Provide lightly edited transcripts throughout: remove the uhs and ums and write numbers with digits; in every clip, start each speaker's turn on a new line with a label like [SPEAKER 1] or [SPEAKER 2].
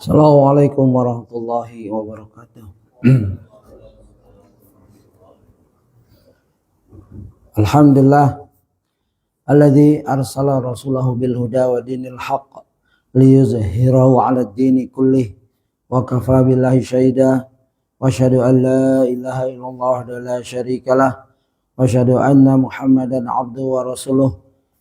[SPEAKER 1] Assalamualaikum warahmatullahi wabarakatuh. Alhamdulillah alladzi arsala rasulahu bil huda wa dinil haqq liyuzhirahu 'ala ad-dini kullih wa kafa billahi syahida wa asyhadu an la ilaha illallah wa la syarikalah wa asyhadu anna Muhammadan 'abduhu wa rasuluh.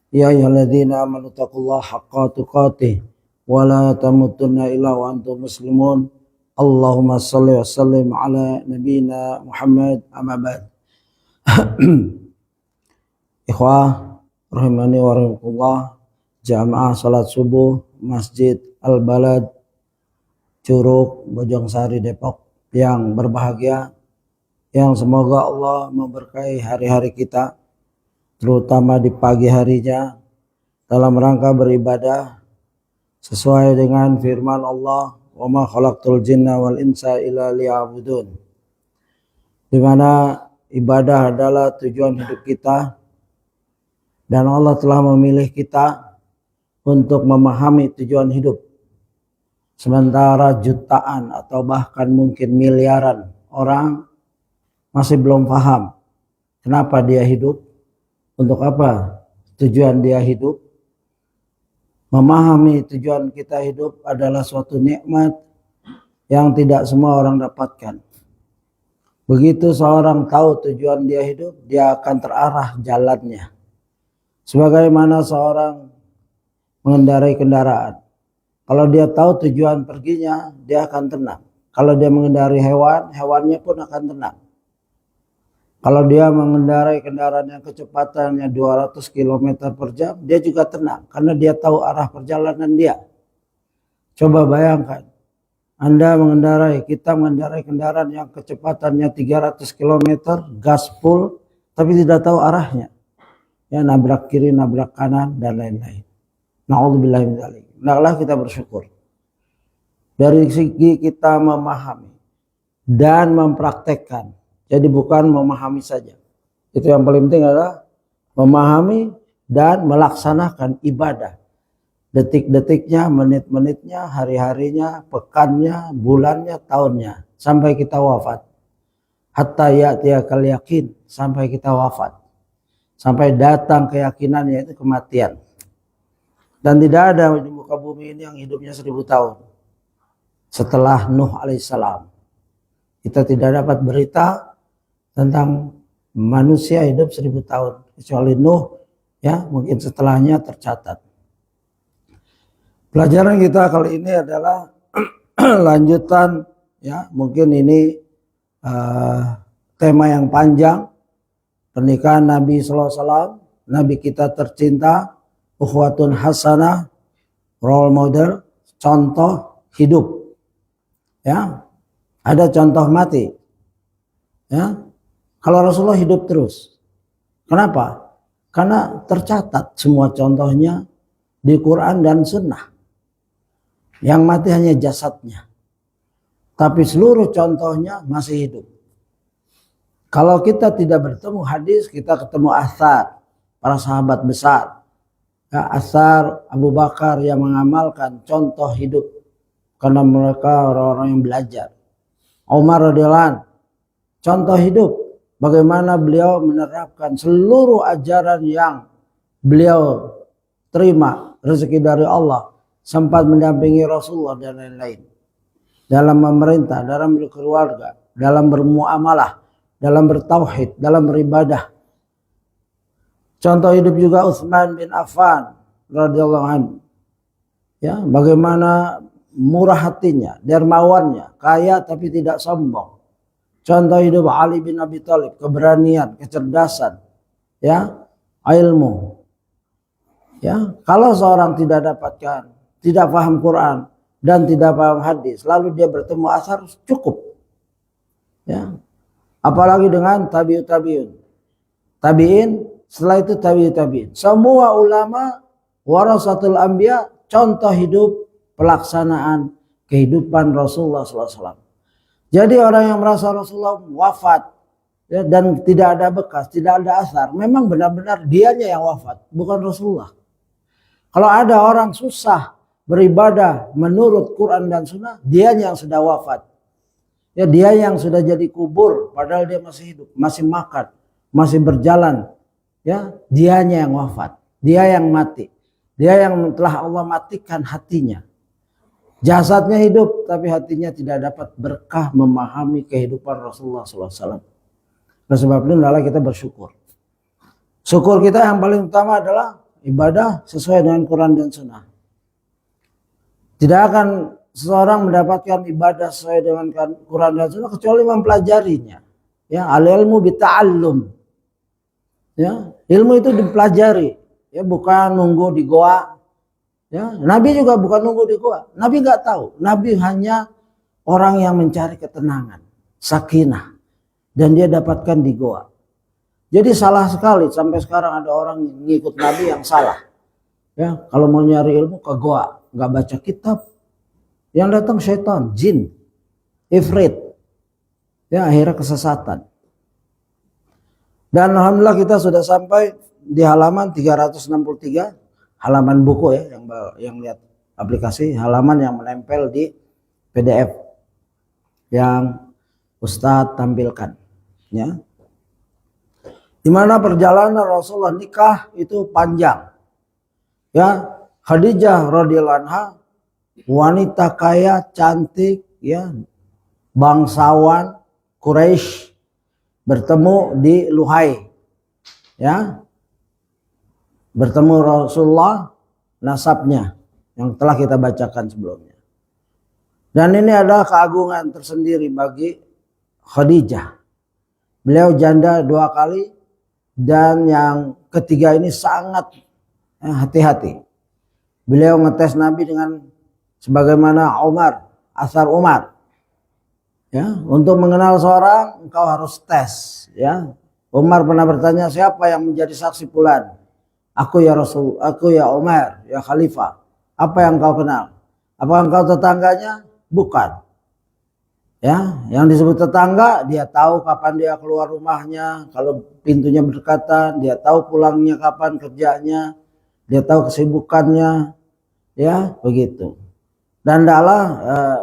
[SPEAKER 1] Ya ayyuhalladzina amanu taqullaha haqqa tuqatih wa la tamutunna illa wa antum muslimun. Allahumma shalli wa sallim ala nabiyyina Muhammad amma ba'd. Ikhwah rahimani wa rahimakumullah, jamaah salat subuh Masjid Al-Balad Curug Bojongsari Depok yang berbahagia, yang semoga Allah memberkahi hari-hari kita, terutama di pagi harinya, dalam rangka beribadah sesuai dengan firman Allah, wa ma khalaqtul jinna wal insa illa liya'budun, di mana ibadah adalah tujuan hidup kita dan Allah telah memilih kita untuk memahami tujuan hidup. Sementara jutaan atau bahkan mungkin miliaran orang masih belum paham kenapa dia hidup, untuk apa tujuan dia hidup. Memahami tujuan kita hidup adalah suatu nikmat yang tidak semua orang dapatkan. Begitu seorang tahu tujuan dia hidup, dia akan terarah jalannya. Sebagaimana seorang mengendarai kendaraan, kalau dia tahu tujuan perginya, dia akan tenang. Kalau dia mengendarai hewan, hewannya pun akan tenang. Kalau dia mengendarai kendaraan yang kecepatannya 200 km per jam, dia juga tenang karena dia tahu arah perjalanan dia. Coba bayangkan, kita mengendarai kendaraan yang kecepatannya 300 km, gas full, tapi tidak tahu arahnya. Ya, nabrak kiri, nabrak kanan, dan lain-lain. Na'udzubillah min dzalik. Hendaklah kita bersyukur. Dari segi kita memahami dan mempraktekkan. Jadi bukan memahami saja. Itu yang paling penting adalah memahami dan melaksanakan ibadah. Detik-detiknya, menit-menitnya, hari-harinya, pekannya, bulannya, tahunnya. Sampai kita wafat. Hatta ya'tiyakal yakin. Sampai kita wafat. Sampai datang keyakinan, yaitu kematian. Dan tidak ada di muka bumi ini yang hidupnya 1000 tahun. Setelah Nuh alaihissalam. Kita tidak dapat berita tentang manusia hidup 1000 tahun. Kecuali Nuh, ya mungkin setelahnya tercatat. Pelajaran kita kali ini adalah lanjutan, ya mungkin ini tema yang panjang. Pernikahan Nabi SAW, Nabi kita tercinta, ukhwatun hasanah, role model, contoh hidup. Ya, ada contoh mati. Ya, kalau Rasulullah hidup terus. Kenapa? Karena tercatat semua contohnya di Quran dan Sunnah. Yang mati hanya jasadnya, tapi seluruh contohnya masih hidup. Kalau kita tidak bertemu hadis, kita ketemu athar para sahabat besar. Ya, athar Abu Bakar yang mengamalkan contoh hidup karena mereka orang-orang yang belajar. Umar radhiyallahu anhu, contoh hidup bagaimana beliau menerapkan seluruh ajaran yang beliau terima rezeki dari Allah, sempat mendampingi Rasulullah dan lain-lain. Dalam memerintah, dalam berkeluarga, dalam bermuamalah, dalam bertauhid, dalam beribadah. Contoh hidup juga Utsman bin Affan radhiyallahu anhu. Ya, bagaimana murah hatinya, dermawannya, kaya tapi tidak sombong. Contoh hidup Ali bin Abi Thalib, keberanian, kecerdasan, ya, ilmu. Ya, kalau seorang tidak dapatkan, tidak paham Quran dan tidak paham hadis, lalu dia bertemu athar, cukup. Ya. Apalagi dengan tabi'in, setelah itu tabi'in. Semua ulama warasatul anbiya, contoh hidup pelaksanaan kehidupan Rasulullah SAW. Jadi orang yang merasa Rasulullah wafat, ya, dan tidak ada bekas, tidak ada asar, memang benar-benar dianya yang wafat, bukan Rasulullah. Kalau ada orang susah beribadah menurut Quran dan Sunnah, dia yang sudah wafat. Ya, dia yang sudah jadi kubur, padahal dia masih hidup, masih makan, masih berjalan. Ya, dianya yang wafat, dia yang mati, dia yang telah Allah matikan hatinya. Jasadnya hidup, tapi hatinya tidak dapat berkah memahami kehidupan Rasulullah SAW. Oleh sebab itu adalah kita bersyukur. Syukur kita yang paling utama adalah ibadah sesuai dengan Quran dan Sunnah. Tidak akan seseorang mendapatkan ibadah sesuai dengan Quran dan Sunnah kecuali mempelajarinya. Ya, al-ilmu bita'allum. Ya, ilmu itu dipelajari. Ya, bukan nunggu di goa. Ya, Nabi juga bukan nunggu di goa. Nabi nggak tahu. Nabi hanya orang yang mencari ketenangan, sakinah, dan dia dapatkan di goa. Jadi salah sekali sampai sekarang ada orang yang ngikut Nabi yang salah. Ya, kalau mau nyari ilmu ke goa, nggak baca kitab. Yang datang syaitan, jin, ifrit. Ya, akhirnya kesesatan. Dan alhamdulillah kita sudah sampai di halaman 363. Halaman buku ya, yang lihat aplikasi, halaman yang menempel di PDF yang Ustadz tampilkan, ya. Di mana perjalanan Rasulullah nikah itu panjang, ya. Khadijah radhiyallahu anha wanita kaya, cantik, ya, bangsawan Quraisy bertemu di Luhai, ya. Bertemu Rasulullah, nasabnya yang telah kita bacakan sebelumnya. Dan ini adalah keagungan tersendiri bagi Khadijah. Beliau janda 2 kali dan yang ketiga ini sangat hati-hati. Beliau ngetes Nabi dengan sebagaimana Asar Umar. Ya, untuk mengenal seorang engkau harus tes, ya. Umar pernah bertanya, siapa yang menjadi saksi fulan? Aku ya Rasul, aku ya Umar, ya Khalifah. Apa yang kau kenal? Apakah engkau tetangganya? Bukan. Ya, yang disebut tetangga, dia tahu kapan dia keluar rumahnya, kalau pintunya berdekatan, dia tahu pulangnya kapan kerjanya, dia tahu kesibukannya, ya begitu. Dan adalah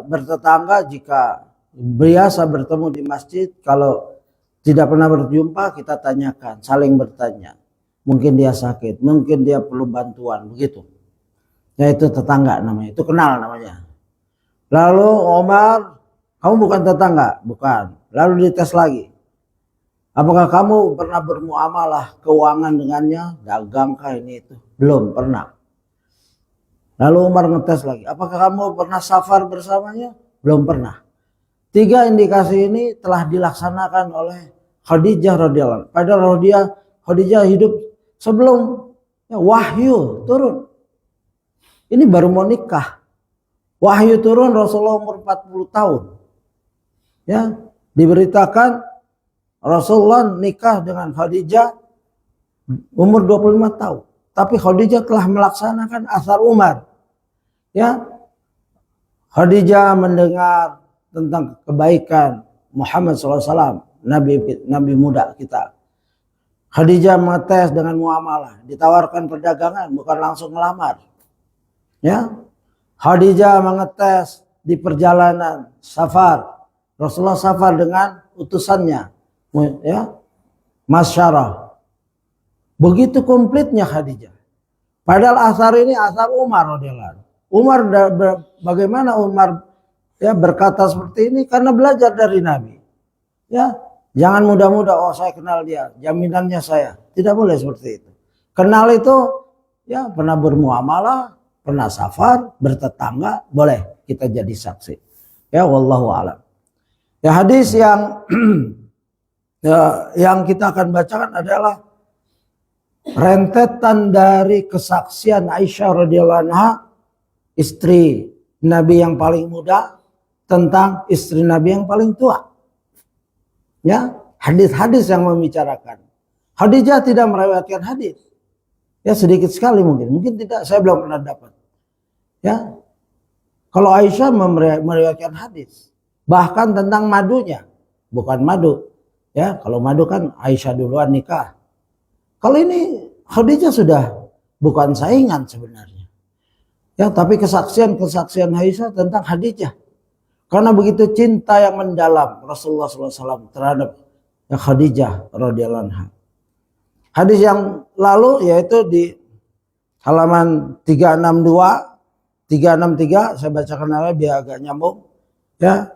[SPEAKER 1] bertetangga jika biasa bertemu di masjid, kalau tidak pernah berjumpa kita tanyakan, saling bertanya. Mungkin dia sakit, mungkin dia perlu bantuan, begitu. Ya itu tetangga namanya, itu kenal namanya. Lalu Omar, kamu bukan tetangga? Bukan. Lalu dites lagi. Apakah kamu pernah bermuamalah keuangan dengannya? Dagangkah ini itu? Belum pernah. Lalu Umar ngetes lagi. Apakah kamu pernah safar bersamanya? Belum pernah. 3 indikasi ini telah dilaksanakan oleh Khadijah radhiyallahu anha. Padahal Khadijah hidup sebelum wahyu turun. Ini baru mau nikah. Wahyu turun Rasulullah umur 40 tahun. Ya, diberitakan Rasulullah nikah dengan Khadijah umur 25 tahun. Tapi Khadijah telah melaksanakan Asar Umar. Ya, Khadijah mendengar tentang kebaikan Muhammad SAW, Nabi muda kita. Khadijah mengetes dengan muamalah, ditawarkan perdagangan, bukan langsung melamar. Ya, Khadijah mengetes di perjalanan safar. Rasulullah safar dengan utusannya, ya, masyarah. Begitu komplitnya Khadijah. Padahal asar ini asar Umar radhiyallahu anhu. Umar bagaimana Umar ya berkata seperti ini karena belajar dari Nabi. Ya, jangan mudah-mudah oh saya kenal dia, jaminannya saya. Tidak boleh seperti itu. Kenal itu ya pernah bermuamalah, pernah safar, bertetangga, boleh kita jadi saksi. Ya wallahu a'lam. Ya hadis yang yang kita akan bacakan adalah rentetan dari kesaksian Aisyah radhiyallahu anha, istri Nabi yang paling muda, tentang istri Nabi yang paling tua. Ya, hadis-hadis yang membicarakan. Khadijah tidak meriwayatkan hadis. Ya sedikit sekali mungkin tidak, saya belum pernah dapat. Ya, kalau Aisyah meriwayatkan hadis, bahkan tentang madunya, bukan madu. Ya, kalau madu kan Aisyah duluan nikah. Kalau ini Khadijah sudah bukan saingan sebenarnya. Ya, tapi kesaksian Aisyah tentang Khadijah. Karena begitu cinta yang mendalam Rasulullah SAW terhadap Khadijah radhiyallahu anha. Hadis yang lalu yaitu di halaman 362, 363, saya bacakan lagi biar agak nyambung. Ya.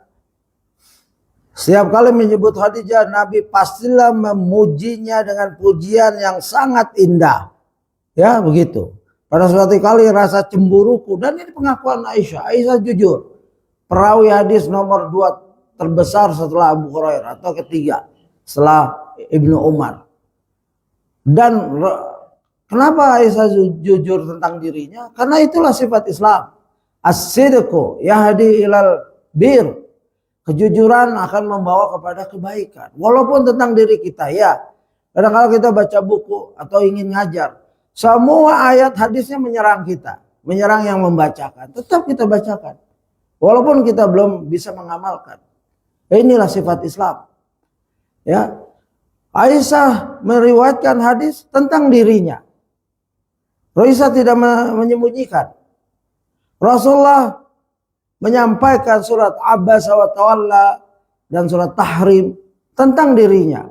[SPEAKER 1] Setiap kali menyebut Khadijah, Nabi pastilah memujinya dengan pujian yang sangat indah. Ya, begitu. Pada suatu kali rasa cemburuku, dan ini pengakuan Aisyah. Aisyah jujur. Perawi hadis nomor 2 terbesar setelah Abu Hurairah atau ketiga setelah Ibnu Umar. Dan kenapa Aisyah jujur tentang dirinya? Karena itulah sifat Islam. As-sidqu yahdi ilal bir. Kejujuran akan membawa kepada kebaikan. Walaupun tentang diri kita, ya. Kadang-kadang kita baca buku atau ingin ngajar. Semua ayat hadisnya menyerang kita. Menyerang yang membacakan. Tetap kita bacakan. Walaupun kita belum bisa mengamalkan. Inilah sifat Islam. Ya. Aisyah meriwayatkan hadis tentang dirinya. Aisyah tidak menyembunyikan. Rasulullah menyampaikan surat Abasa wa Tawalla dan surat Tahrim tentang dirinya.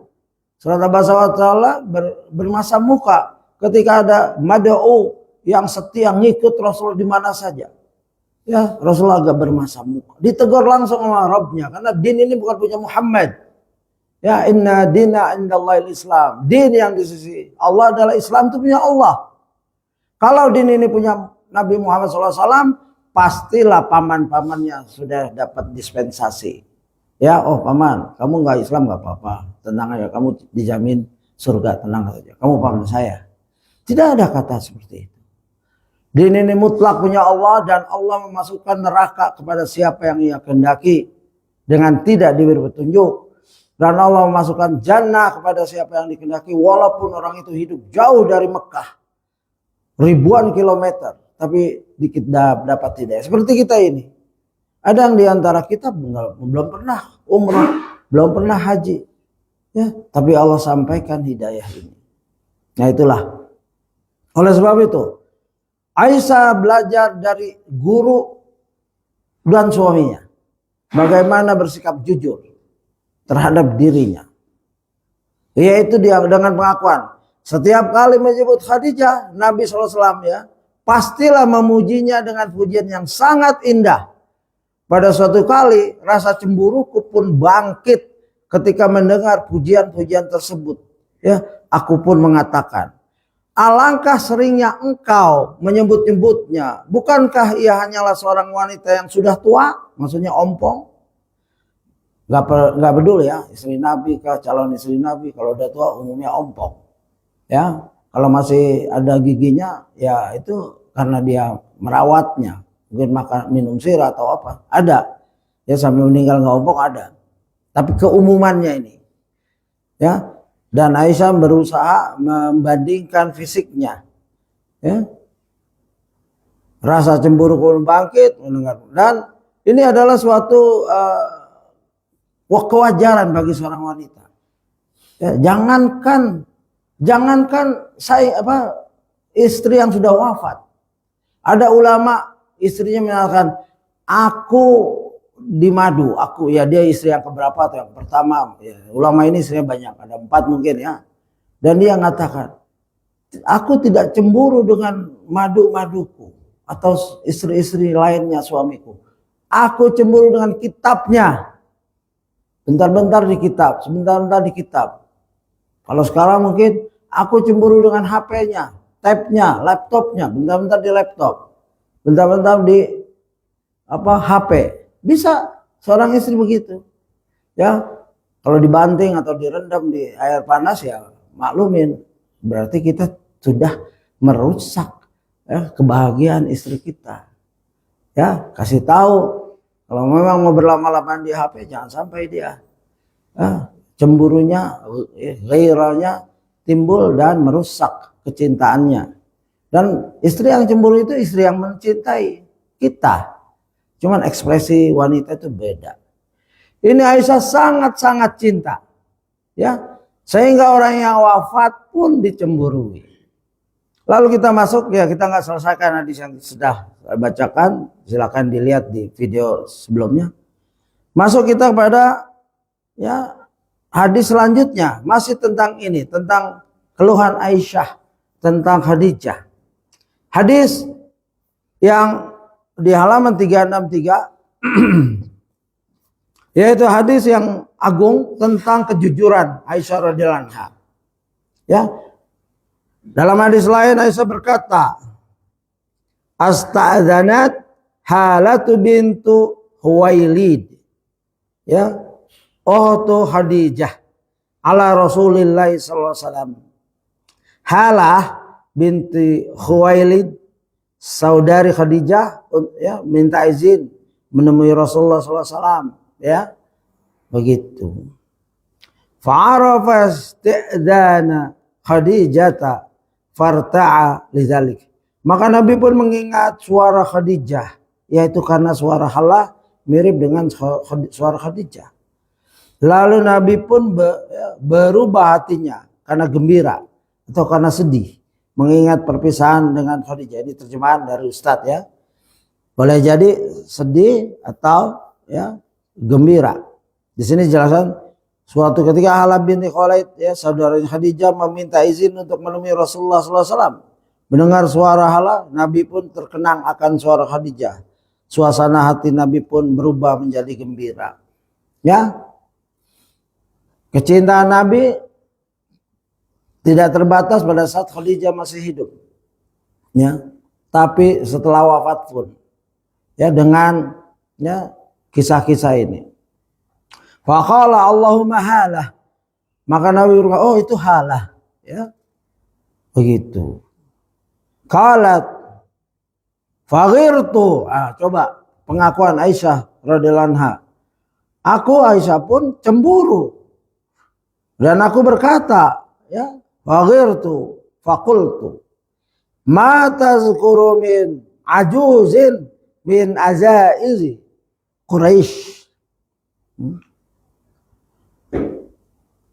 [SPEAKER 1] Surat Abasa wa Tawalla bermasa muka ketika ada mad'u yang setia ngikut Rasul di mana saja. Ya, Rasulullah agak bermasa muka. Ditegur langsung sama Rabbnya karena din ini bukan punya Muhammad. Ya, inna dina indallahil Islam. Din yang di sisi Allah adalah Islam, itu punya Allah. Kalau din ini punya Nabi Muhammad SAW, pastilah paman-pamannya sudah dapat dispensasi. Ya, oh paman, kamu nggak Islam nggak apa-apa, tenang aja, kamu dijamin surga, tenang saja. Kamu paman saya. Tidak ada kata seperti itu. Din ini mutlak punya Allah dan Allah memasukkan neraka kepada siapa yang ia kehendaki dengan tidak diberi petunjuk. Dan Allah memasukkan jannah kepada siapa yang dikehendaki walaupun orang itu hidup jauh dari Mekah. Ribuan kilometer. Tapi dikit dapat hidayah. Seperti kita ini. Ada yang diantara kita belum pernah umrah, belum pernah haji. Ya, tapi Allah sampaikan hidayah ini. Nah itulah. Oleh sebab itu, Aisyah belajar dari guru dan suaminya. Bagaimana bersikap jujur terhadap dirinya. Yaitu dia dengan pengakuan. Setiap kali menyebut Khadijah, Nabi SAW ya. Pastilah memujinya dengan pujian yang sangat indah. Pada suatu kali rasa cemburuku pun bangkit ketika mendengar pujian-pujian tersebut. Ya, aku pun mengatakan, alangkah seringnya engkau menyebut-nyebutnya. Bukankah ia hanyalah seorang wanita yang sudah tua? Maksudnya ompong. Gak peduli ya, istri Nabi kah, calon istri Nabi. Kalau udah tua umumnya ompong. Ya, kalau masih ada giginya, ya itu karena dia merawatnya, mungkin makan minum sirah atau apa, ada. Ya sampai meninggal nggak ompong ada. Tapi keumumannya ini, ya. Dan Aisyah berusaha membandingkan fisiknya, ya. Rasa cemburu pun bangkit mendengar. Dan ini adalah suatu kewajaran bagi seorang wanita. Ya, jangankan saya istri yang sudah wafat. Ada ulama istrinya menyatakan, aku di madu, aku ya dia istri yang keberapa atau yang pertama. Ya, ulama ini istrinya banyak, ada 4 mungkin ya. Dan dia mengatakan, aku tidak cemburu dengan madu-maduku atau istri-istri lainnya suamiku. Aku cemburu dengan kitabnya. Bentar-bentar di kitab, sebentar-bentar di kitab. Kalau sekarang mungkin aku cemburu dengan HP-nya. Tab-nya, laptopnya, bentar-bentar di laptop, bentar-bentar di HP. Bisa seorang istri begitu. Ya, kalau dibanting atau direndam di air panas ya maklumin, berarti kita sudah merusak ya, kebahagiaan istri kita. Ya, kasih tahu kalau memang mau berlama-lama di HP jangan sampai dia cemburunya, gairahnya timbul dan merusak kecintaannya. Dan istri yang cemburu itu istri yang mencintai kita. Cuman ekspresi wanita itu beda. Ini Aisyah sangat-sangat cinta. Ya, sehingga orang yang wafat pun dicemburui. Lalu kita masuk, ya kita nggak selesaikan hadis yang sudah Saya bacakan, silakan dilihat di video sebelumnya. Masuk kita kepada ya hadis selanjutnya, masih tentang ini, tentang keluhan Aisyah tentang Khadijah. Hadis yang di halaman 363 yaitu hadis yang agung tentang kejujuran Aisyah radhiyallahu anha. Ya. Dalam hadis lain Aisyah berkata, "Asta'dzanat Halatu bintu Huwailid." Ya. Oh tu Khadijah ala Rasulillah sallallahu alaihi wasallam. Halah binti Khuwailid, saudari Khadijah, ya, minta izin menemui Rasulullah sallallahu alaihi wasallam, ya. Begitu. Fa'arafa isti'dana Khadijata farta'a lidzalik. Maka Nabi pun mengingat suara Khadijah, yaitu karena suara halah mirip dengan suara Khadijah. Lalu Nabi pun berubah hatinya karena gembira atau karena sedih mengingat perpisahan dengan Khadijah. Ini terjemahan dari Ustadz, ya. Boleh jadi sedih atau ya gembira. Di sini jelaskan suatu ketika Halah binti Khuwailid, ya, saudaranya Khadijah, meminta izin untuk menemui Rasulullah SAW. Mendengar suara Halah, Nabi pun terkenang akan suara Khadijah. Suasana hati Nabi pun berubah menjadi gembira. Ya. Kecintaan Nabi tidak terbatas pada saat Khadijah masih hidup, ya, tapi setelah wafat pun, ya, dengan ya kisah-kisah ini. Faqala Allahumma halah, maka Nabi berkata, oh itu halah, ya, begitu. Qalat faghirtu, coba pengakuan Aisyah radhiyallahu anha, aku Aisyah pun cemburu. Dan aku berkata, ya, faghirtu faqultu ma tazkuru min ajuzin min azaizi Quraisy.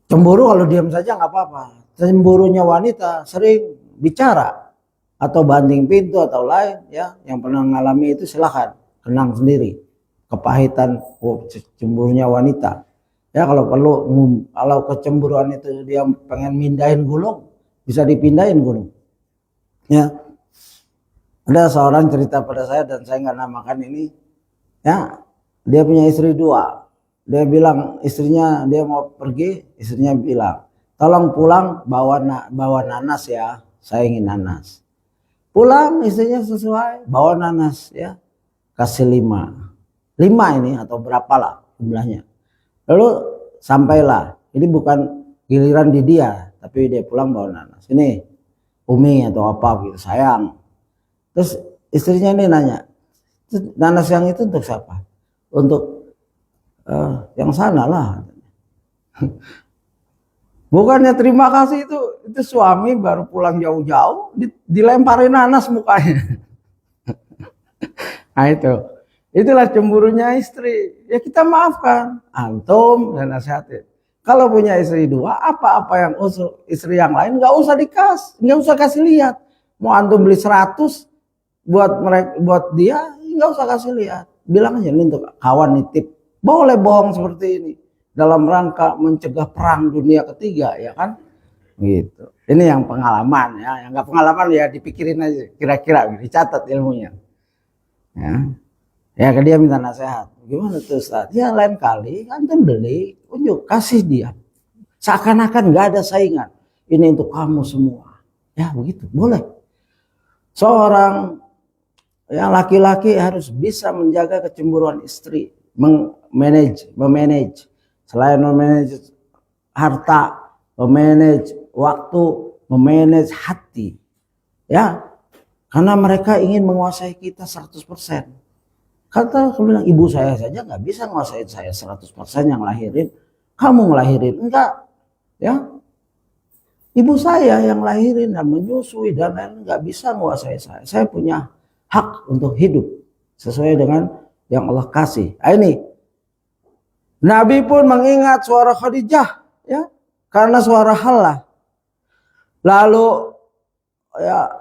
[SPEAKER 1] Cemburu kalau diam saja nggak apa-apa. Cemburunya wanita sering bicara atau banting pintu atau lain, ya, yang pernah mengalami itu silahkan kenang sendiri kepahitan cemburunya wanita. Ya, kalau perlu, kalau kecemburuan itu dia pengen mindahin gunung, bisa dipindahin gunung. Ya, ada seorang cerita pada saya dan saya nggak namakan ini. Ya, dia punya istri 2. Dia bilang istrinya, dia mau pergi, istrinya bilang, tolong pulang bawa nanas ya, saya ingin nanas. Pulang istrinya sesuai, bawa nanas, ya, kasih 5 ini atau berapalah jumlahnya. Lalu sampailah, ini bukan giliran di dia, tapi dia pulang bawa nanas. Ini Umi atau apa gitu, sayang. Terus istrinya ini nanya, nanas yang itu untuk siapa? Untuk yang sana lah. Bukannya terima kasih, itu suami baru pulang jauh-jauh dilemparin nanas mukanya. Nah itulah cemburunya istri. Ya kita maafkan, antum dan nasihatin. Kalau punya istri 2, apa-apa yang usul istri yang lain nggak usah nggak usah kasih lihat. Mau antum beli 100 buat dia, nggak usah kasih lihat. Bilang aja, ini untuk kawan nitip. Boleh bohong seperti ini dalam rangka mencegah perang dunia ketiga, ya kan? Gitu. Ini yang pengalaman, ya. Yang nggak pengalaman ya dipikirin aja, kira-kira dicatat ilmunya. Ya. Ya, dia minta nasihat. Gimana tuh Ustaz? Ya lain kali antum beli, unjuk kasih dia. Seakan-akan nggak ada saingan. Ini untuk kamu semua. Ya begitu, boleh. Seorang yang laki-laki harus bisa menjaga kecemburuan istri, memanage. Selain memanage harta, memanage waktu, memanage hati. Ya, karena mereka ingin menguasai kita 100%. Kata aku bilang, ibu saya saja nggak bisa menguasai saya 100% yang lahirin. Kamu ngelahirin, enggak. Ya, ibu saya yang lahirin dan menyusui dan lain nggak bisa menguasai saya. Saya punya hak untuk hidup sesuai dengan yang Allah kasih. Nah, ini Nabi pun mengingat suara Khadijah, ya, karena suara halah. Lalu ya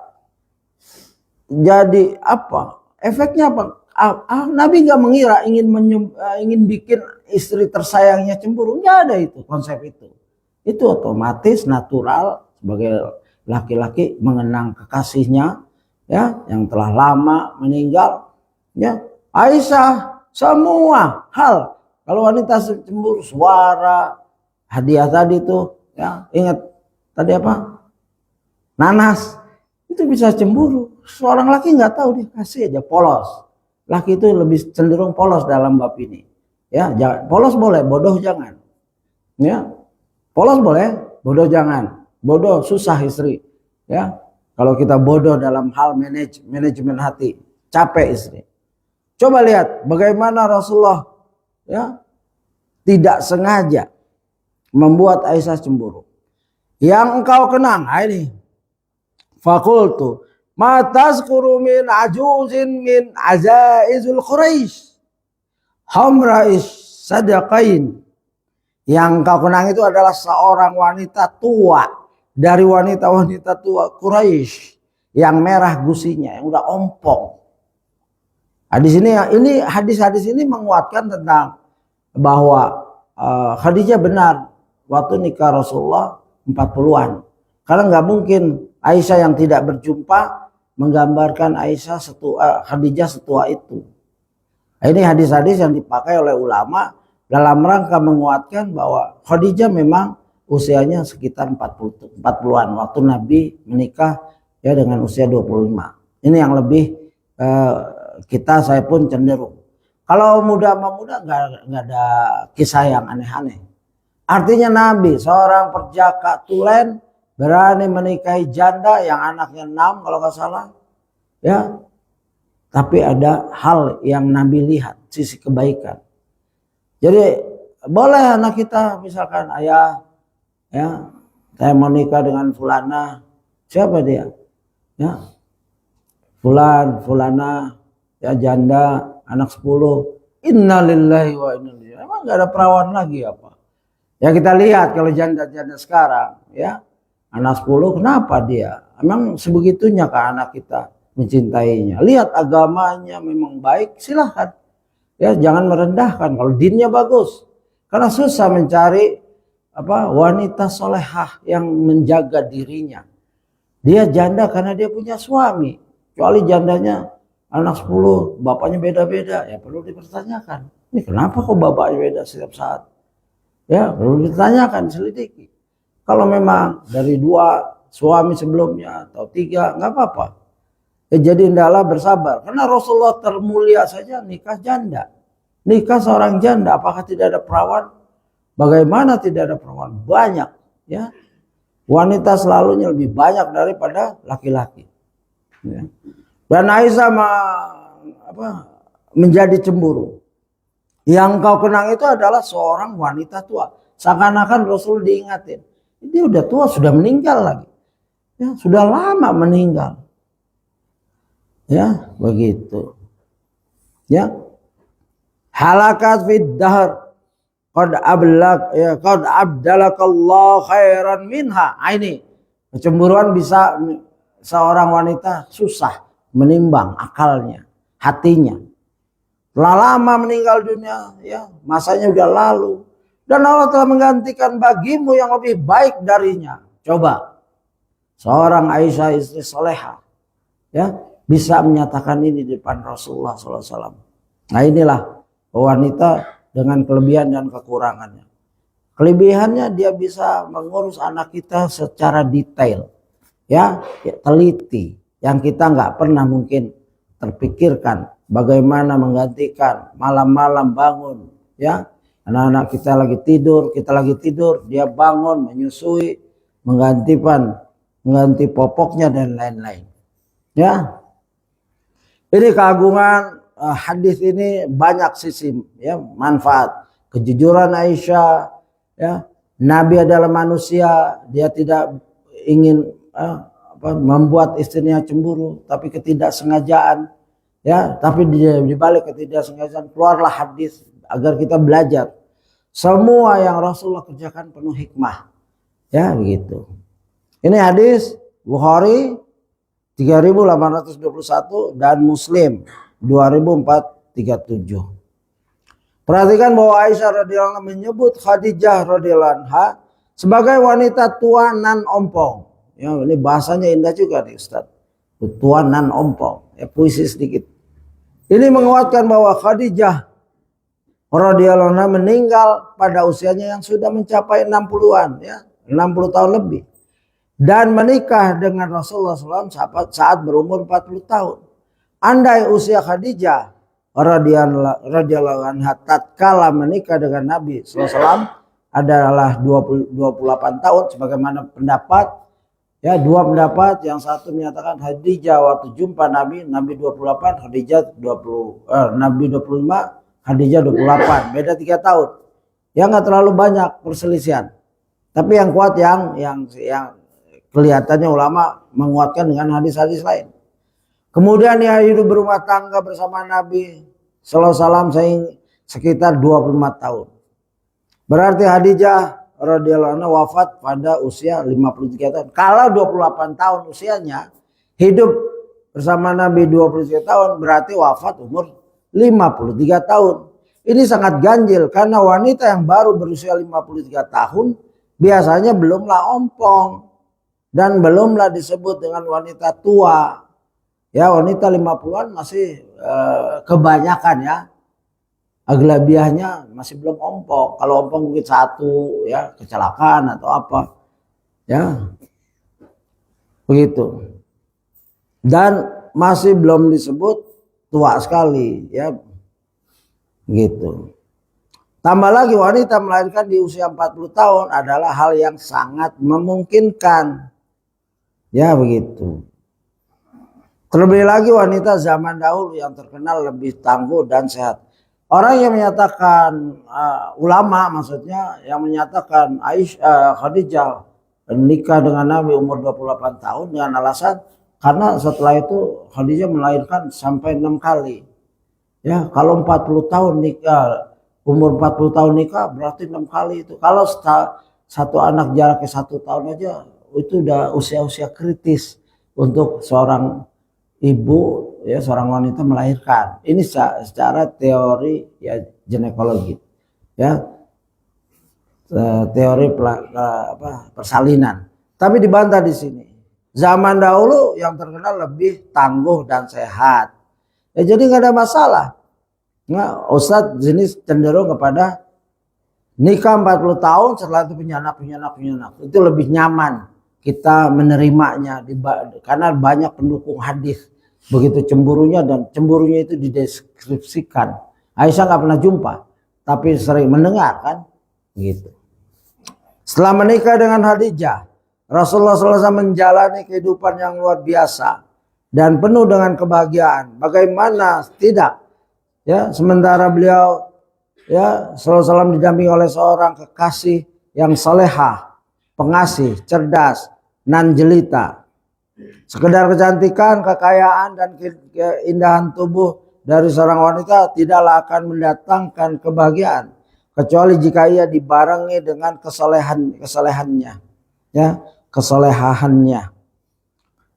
[SPEAKER 1] jadi apa? Efeknya apa? Nabi nggak mengira ingin bikin istri tersayangnya cemburu. Nggak ada itu konsep itu. Itu otomatis natural sebagai laki-laki mengenang kekasihnya, ya, yang telah lama meninggal, ya. Aisyah semua hal. Kalau wanita cemburu, suara, hadiah tadi tuh, ya, ingat tadi apa? Nanas, itu bisa cemburu. Seorang laki nggak tahu, dia kasih aja, polos. Laki itu lebih cenderung polos dalam bab ini. Ya, polos boleh, bodoh jangan. Ya, polos boleh, bodoh jangan. Bodoh susah istri. Ya, kalau kita bodoh dalam hal manajemen hati, capek istri. Coba lihat bagaimana Rasulullah, ya, tidak sengaja membuat Aisyah cemburu. Yang engkau kenang, ini. Fakultu ma tazkuru min ajuzin min azaizul Quraisy hamra'is sadaqain. Yang kau kenang itu adalah seorang wanita tua dari wanita-wanita tua Quraisy yang merah gusinya, yang udah ompong. Hadis ini hadis-hadis ini menguatkan tentang bahwa Khadijah benar waktu nikah Rasulullah 40-an. Karena nggak mungkin Aisyah yang tidak berjumpa menggambarkan Khadijah setua itu. Ini hadis-hadis yang dipakai oleh ulama dalam rangka menguatkan bahwa Khadijah memang usianya sekitar 40-an waktu Nabi menikah, ya, dengan usia 25. Ini yang lebih saya pun cenderung. Kalau muda-muda nggak ada kisah yang aneh-aneh. Artinya Nabi seorang perjaka tulen berani menikahi janda yang anaknya 6 kalau nggak salah, ya. Tapi ada hal yang Nabi lihat, sisi kebaikan. Jadi boleh anak kita misalkan, ayah, ya, saya mau nikah dengan fulana. Siapa dia? Ya, fulana, ya, janda, anak 10. Innalillahi wa inna ilaihi. Emang nggak ada perawan lagi apa? Ya kita lihat kalau janda-janda sekarang, ya. Anak 10, kenapa dia? Emang sebegitunya ke anak kita mencintainya. Lihat agamanya memang baik, silahkan. Ya, jangan merendahkan kalau dinnya bagus. Karena susah mencari wanita solehah yang menjaga dirinya. Dia janda karena dia punya suami. Kecuali jandanya anak 10, bapaknya beda-beda, ya perlu dipertanyakan. Ini kenapa kok bapaknya beda setiap saat? Ya, perlu ditanyakan, selidiki. Kalau memang dari 2 suami sebelumnya atau 3, nggak apa-apa. Ya, jadi hendaklah bersabar. Karena Rasulullah termulia saja nikah janda. Nikah seorang janda, apakah tidak ada perawan? Bagaimana tidak ada perawan? Banyak, ya. Wanita selalunya lebih banyak daripada laki-laki. Ya. Dan Aisyah menjadi cemburu. Yang kau kenang itu adalah seorang wanita tua. Seakan-akan Rasul diingatin. Dia udah tua, sudah meninggal lagi. Ya, sudah lama meninggal. Ya, begitu. Ya. Halakat fid dahr qad abdalakallahu khairan minha. Ini kecemburuan bisa seorang wanita susah menimbang akalnya, hatinya. Telah lama meninggal dunia, ya, masanya udah lalu. Dan Allah telah menggantikan bagimu yang lebih baik darinya. Coba, seorang Aisyah istri soleha, ya, bisa menyatakan ini di depan Rasulullah SAW. Nah, inilah wanita dengan kelebihan dan kekurangannya. Kelebihannya dia bisa mengurus anak kita secara detail, ya, teliti, yang kita nggak pernah mungkin terpikirkan bagaimana menggantikan malam-malam bangun, ya. Anak-anak kita lagi tidur, dia bangun, menyusui, mengganti popoknya dan lain-lain. Ya, ini keagungan hadis ini banyak sisi, ya, manfaat. Kejujuran Aisyah, ya, Nabi adalah manusia, dia tidak ingin membuat istrinya cemburu, tapi ketidaksengajaan, ya, tapi di balik ketidaksengajaan keluarlah hadis agar kita belajar. Semua yang Rasulullah kerjakan penuh hikmah. Ya, begitu. Ini hadis Bukhari 3821 dan Muslim 2437. Perhatikan bahwa Aisyah radhiyallahu anha menyebut Khadijah radhiyallahu anha sebagai wanita tua nan ompong. Ya, ini bahasanya indah juga nih Ustaz. Tua nan ompong. Ya, puisi sedikit. Ini menguatkan bahwa Khadijah radhiyallahu anha meninggal pada usianya yang sudah mencapai 60-an, ya, 60 tahun lebih. Dan menikah dengan Rasulullah SAW saat berumur 40 tahun. Andai usia Khadijah radhiyallahu anha tatkala menikah dengan Nabi SAW adalah 28 tahun, sebagaimana pendapat, ya, dua pendapat. Yang satu menyatakan Khadijah waktu jumpa Nabi 28, Khadijah 20, Nabi 25, Khadijah 28, beda 3 tahun. Ya, nggak terlalu banyak perselisihan. Tapi yang kuat yang kelihatannya ulama menguatkan dengan hadis-hadis lain. Kemudian dia hidup berumah tangga bersama Nabi sallallahu alaihi wasallam sekitar 24 tahun. Berarti Khadijah radhiyallahu anha wafat pada usia 53 tahun. Kalau 28 tahun usianya, hidup bersama Nabi 23 tahun, berarti wafat umur 53 tahun. Ini sangat ganjil karena wanita yang baru berusia 53 tahun biasanya belumlah ompong dan belumlah disebut dengan wanita tua. Ya, wanita 50-an masih kebanyakan, ya. Aglabiahnya masih belum ompong. Kalau ompong mungkin satu, ya, kecelakaan atau apa. Ya. Begitu. Dan masih belum disebut tua sekali, ya. Gitu. Tambah lagi wanita melahirkan di usia 40 tahun adalah hal yang sangat memungkinkan. Ya, begitu. Terlebih lagi wanita zaman dahulu yang terkenal lebih tangguh dan sehat. Orang yang menyatakan ulama maksudnya yang menyatakan Khadijah menikah dengan Nabi umur 28 tahun dengan alasan karena setelah itu Khadijah melahirkan sampai 6 kali. Ya, kalau 40 tahun nikah, umur 40 tahun nikah berarti 6 kali itu. Kalau satu anak jaraknya 1 tahun aja itu udah usia-usia kritis untuk seorang ibu, ya, seorang wanita melahirkan. Ini secara teori, ya, ginekologi, ya, teori persalinan. Tapi dibantah di sini. Zaman dahulu yang terkenal lebih tangguh dan sehat. Ya, jadi nggak ada masalah. Nah, Ustadz jenis cenderung kepada nikah 40 tahun setelah itu punya anak. Itu lebih nyaman kita menerimanya karena banyak pendukung hadis. Begitu cemburunya, dan cemburunya itu dideskripsikan. Aisyah nggak pernah jumpa, tapi sering mendengar, kan, gitu. Setelah menikah dengan Khadijah, Rasulullah SAW menjalani kehidupan yang luar biasa dan penuh dengan kebahagiaan. Bagaimana tidak, ya, sementara beliau, ya, SAW didampingi oleh seorang kekasih yang salehah, pengasih, cerdas, nan jelita. Sekedar kecantikan, kekayaan, dan keindahan tubuh dari seorang wanita tidaklah akan mendatangkan kebahagiaan kecuali jika ia dibarengi dengan kesalehannya, ya, kesolehahannya.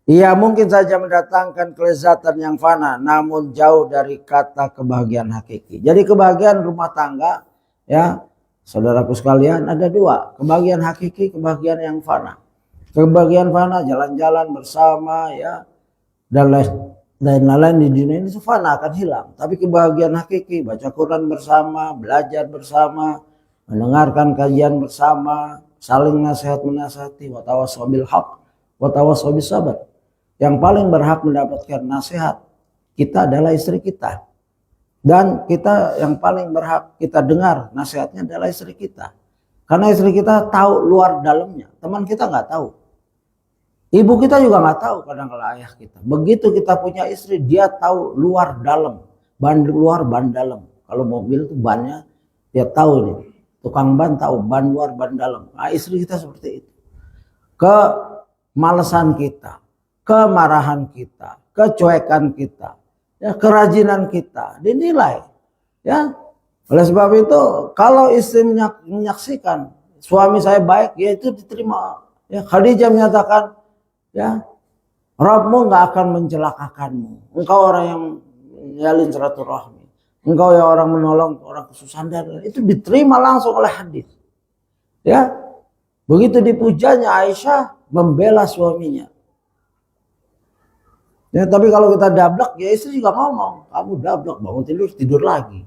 [SPEAKER 1] Ia mungkin saja mendatangkan kelezatan yang fana, namun jauh dari kata kebahagiaan hakiki. Jadi kebahagiaan rumah tangga, ya, saudaraku sekalian, ada dua, kebahagiaan hakiki, kebahagiaan yang fana. Kebahagiaan fana, jalan-jalan bersama, ya, dan lain-lain di dunia ini fana, akan hilang. Tapi kebahagiaan hakiki, baca Quran bersama, belajar bersama, mendengarkan kajian bersama, saling nasihat menasihati, wa tawassaw bil haq, wa tawassaw bis sabr. Yang paling berhak mendapatkan nasihat kita adalah istri kita. Dan kita yang paling berhak kita dengar nasihatnya adalah istri kita. Karena istri kita tahu luar dalamnya, teman kita nggak tahu. Ibu kita juga nggak tahu kadang-kadang ayah kita. Begitu kita punya istri, dia tahu luar dalam, ban luar, ban dalam. Kalau mobil itu bannya dia tahu nih. Tukang ban tahu ban luar, ban dalam. Nah, istri kita seperti itu. Kemalasan kita, kemarahan kita, kecuekan kita, ya, kerajinan kita dinilai. Ya, oleh sebab itu kalau istri menyaksikan suami saya baik, ya itu diterima. Ya, Khadijah menyatakan, ya, Rabbmu nggak akan mencelakakanmu. Engkau orang yang menjalin silaturahmi. Engkau yang orang menolong orang kesusahan, dan itu diterima langsung oleh hadis. Ya, begitu dipujanya Aisyah membela suaminya. Ya, tapi kalau kita dablek, ya istri juga ngomong, kamu dablek, bangun tidur tidur lagi.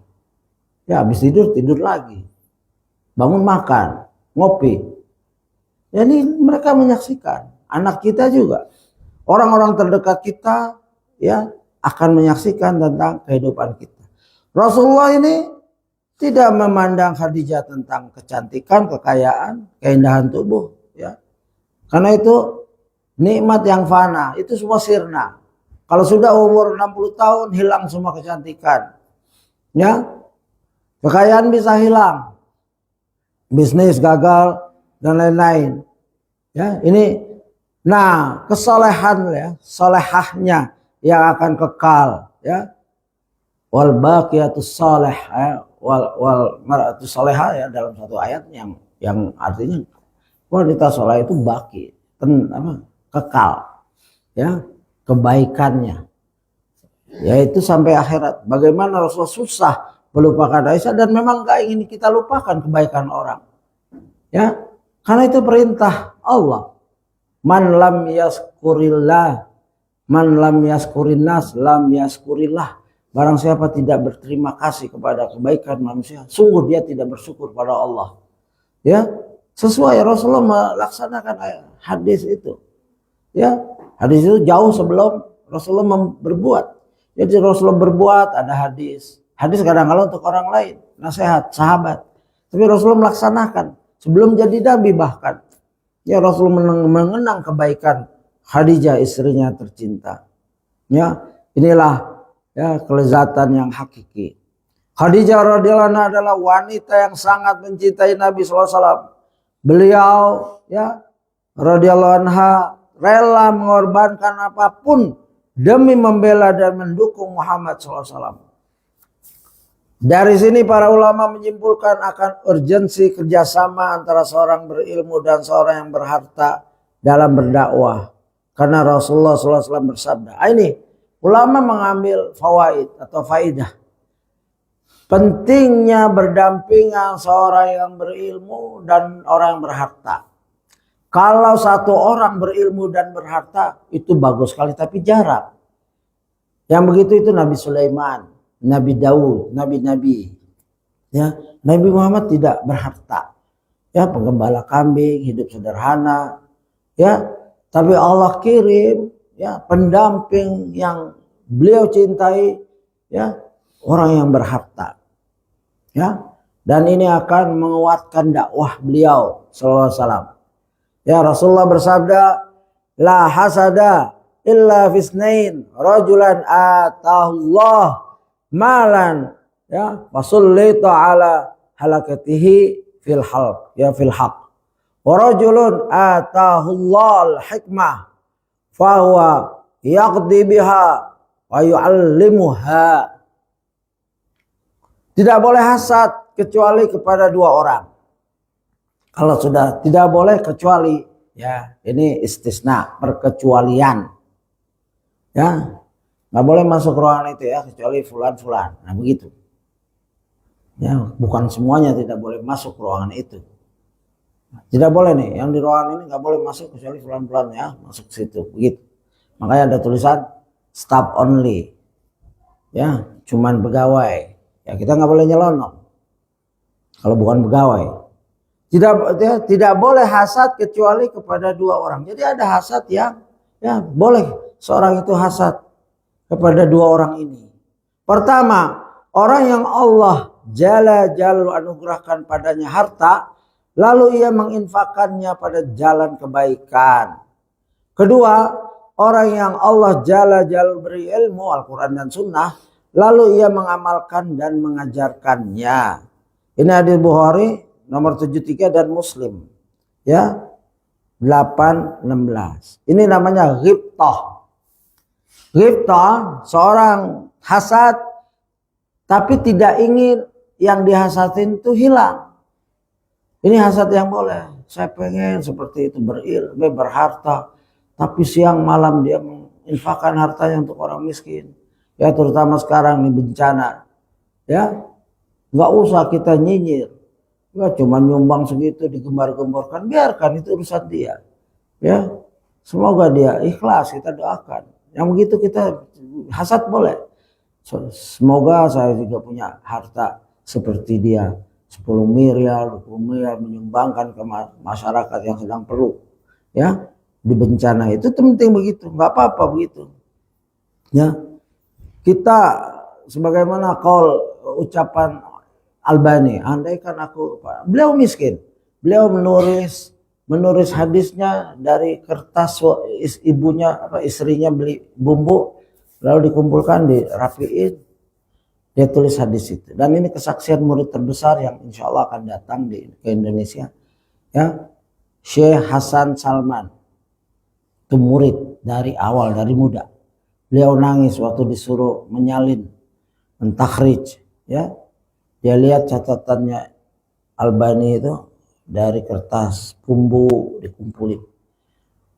[SPEAKER 1] Ya, habis tidur tidur lagi. Bangun makan, ngopi. Ya, ini mereka menyaksikan. Anak kita juga, orang-orang terdekat kita, ya akan menyaksikan tentang kehidupan kita. Rasulullah ini tidak memandang Khadijah tentang kecantikan, kekayaan, keindahan tubuh, ya. Karena itu nikmat yang fana, itu semua sirna. Kalau sudah umur 60 tahun hilang semua kecantikan. Ya. Kekayaan bisa hilang. Bisnis gagal dan lain-lain. Ya, ini kesolehan ya, solehahnya yang akan kekal, ya. Wal baqiyatus shalih, ya, wal mar'atu salihah, ya, dalam satu ayat yang artinya wanita soleh itu baki, kekal, ya, kebaikannya, yaitu sampai akhirat. Bagaimana Rasulullah susah melupakan Aisyah, dan memang gak ingin kita lupakan kebaikan orang, ya, karena itu perintah Allah. Man lam yaskurillah, man lam yaskurin nas, lam yaskurillah. Barang siapa tidak berterima kasih kepada kebaikan manusia, sungguh dia tidak bersyukur pada Allah. Ya, sesuai Rasulullah melaksanakan hadis itu. Ya, hadis itu jauh sebelum Rasulullah berbuat. Jadi Rasulullah berbuat, ada hadis. Hadis kadang-kadang untuk orang lain, nasihat sahabat. Tapi Rasulullah melaksanakan sebelum jadi nabi bahkan. Ya, Rasulullah mengenang kebaikan Khadijah, istrinya tercinta. Ya, inilah ya kelezatan yang hakiki. Khadijah radhiyallahu anha adalah wanita yang sangat mencintai Nabi SAW. Beliau ya radhiyallahu anha rela mengorbankan apapun demi membela dan mendukung Muhammad SAW. Dari sini para ulama menyimpulkan akan urgensi kerjasama antara seorang berilmu dan seorang yang berharta dalam berdakwah. Karena Rasulullah SAW bersabda, ini ulama mengambil fawaid atau faidah. Pentingnya berdampingan seorang yang berilmu dan orang yang berharta. Kalau satu orang berilmu dan berharta itu bagus sekali, tapi jarang. Yang begitu itu Nabi Sulaiman, Nabi Daud, nabi-nabi. Ya, Nabi Muhammad tidak berharta. Ya, penggembala kambing, hidup sederhana. Ya, tapi Allah kirim ya pendamping yang beliau cintai, ya, orang yang berharta. Ya, dan ini akan menguatkan dakwah beliau sallallahu alaihi wasallam. Ya, Rasulullah bersabda, la hasada illa fisnain rajulan atahullah malan, ya, wasullitu ala halakatihi fil haq, ya, fil haq. Wa rajulun atahullahul hikmah fa huwa yaqdi biha wa yu'allimuha. Tidak boleh hasad kecuali kepada dua orang. Kalau sudah tidak boleh kecuali, ya, ini istisna, perkecualian. Ya, nggak boleh masuk ruangan itu ya kecuali fulan-fulan. Nah begitu. Ya, bukan semuanya tidak boleh masuk ruangan itu. Tidak boleh nih, yang di ruangan ini nggak boleh masuk kecuali fulan-fulan, ya, masuk situ. Begitu. Makanya ada tulisan staff only. Ya, cuman pegawai. Ya, kita nggak boleh nyelonong kalau bukan pegawai. Tidak boleh hasad kecuali kepada dua orang. Jadi ada hasad yang, ya, boleh seorang itu hasad kepada dua orang ini. Pertama, orang yang Allah Jalla Jalaluhu anugerahkan padanya harta, lalu ia menginfakkannya pada jalan kebaikan. Kedua, orang yang Allah Jalla Jalaluhu beri ilmu Al-Quran dan Sunnah, lalu ia mengamalkan dan mengajarkannya. Ini hadis Bukhari nomor 73 dan Muslim, ya, 816. Ini namanya ghibtah. Ghibtah, seorang hasad tapi tidak ingin yang dihasadin itu hilang. Ini hasad yang boleh. Saya pengen seperti itu, berilmu, berharta, tapi siang malam dia menginfakkan hartanya untuk orang miskin. Ya terutama sekarang nih bencana. Ya, nggak usah kita nyinyir. Ya cuma nyumbang segitu digembar-gemborkan, biarkan itu urusan dia. Ya, semoga dia ikhlas, kita doakan. Yang begitu kita hasad boleh. Semoga saya juga punya harta seperti dia. 10 miliar, 20 miliar menyumbangkan ke masyarakat yang sedang perlu. Ya, di bencana itu penting begitu, nggak apa-apa begitu. Ya, kita sebagaimana qaul ucapan Albani, andaikan beliau miskin, beliau menulis hadisnya dari kertas ibunya istrinya beli bumbu lalu dikumpulkan dirapiin, dia tulis hadis itu. Dan ini kesaksian murid terbesar yang insya Allah akan datang ke Indonesia, ya, Syekh Hasan Salman. Itu murid dari awal, dari muda. Beliau nangis waktu disuruh menyalin, mentakhrij, ya. Dia lihat catatannya Albani itu dari kertas bumbu dikumpulin.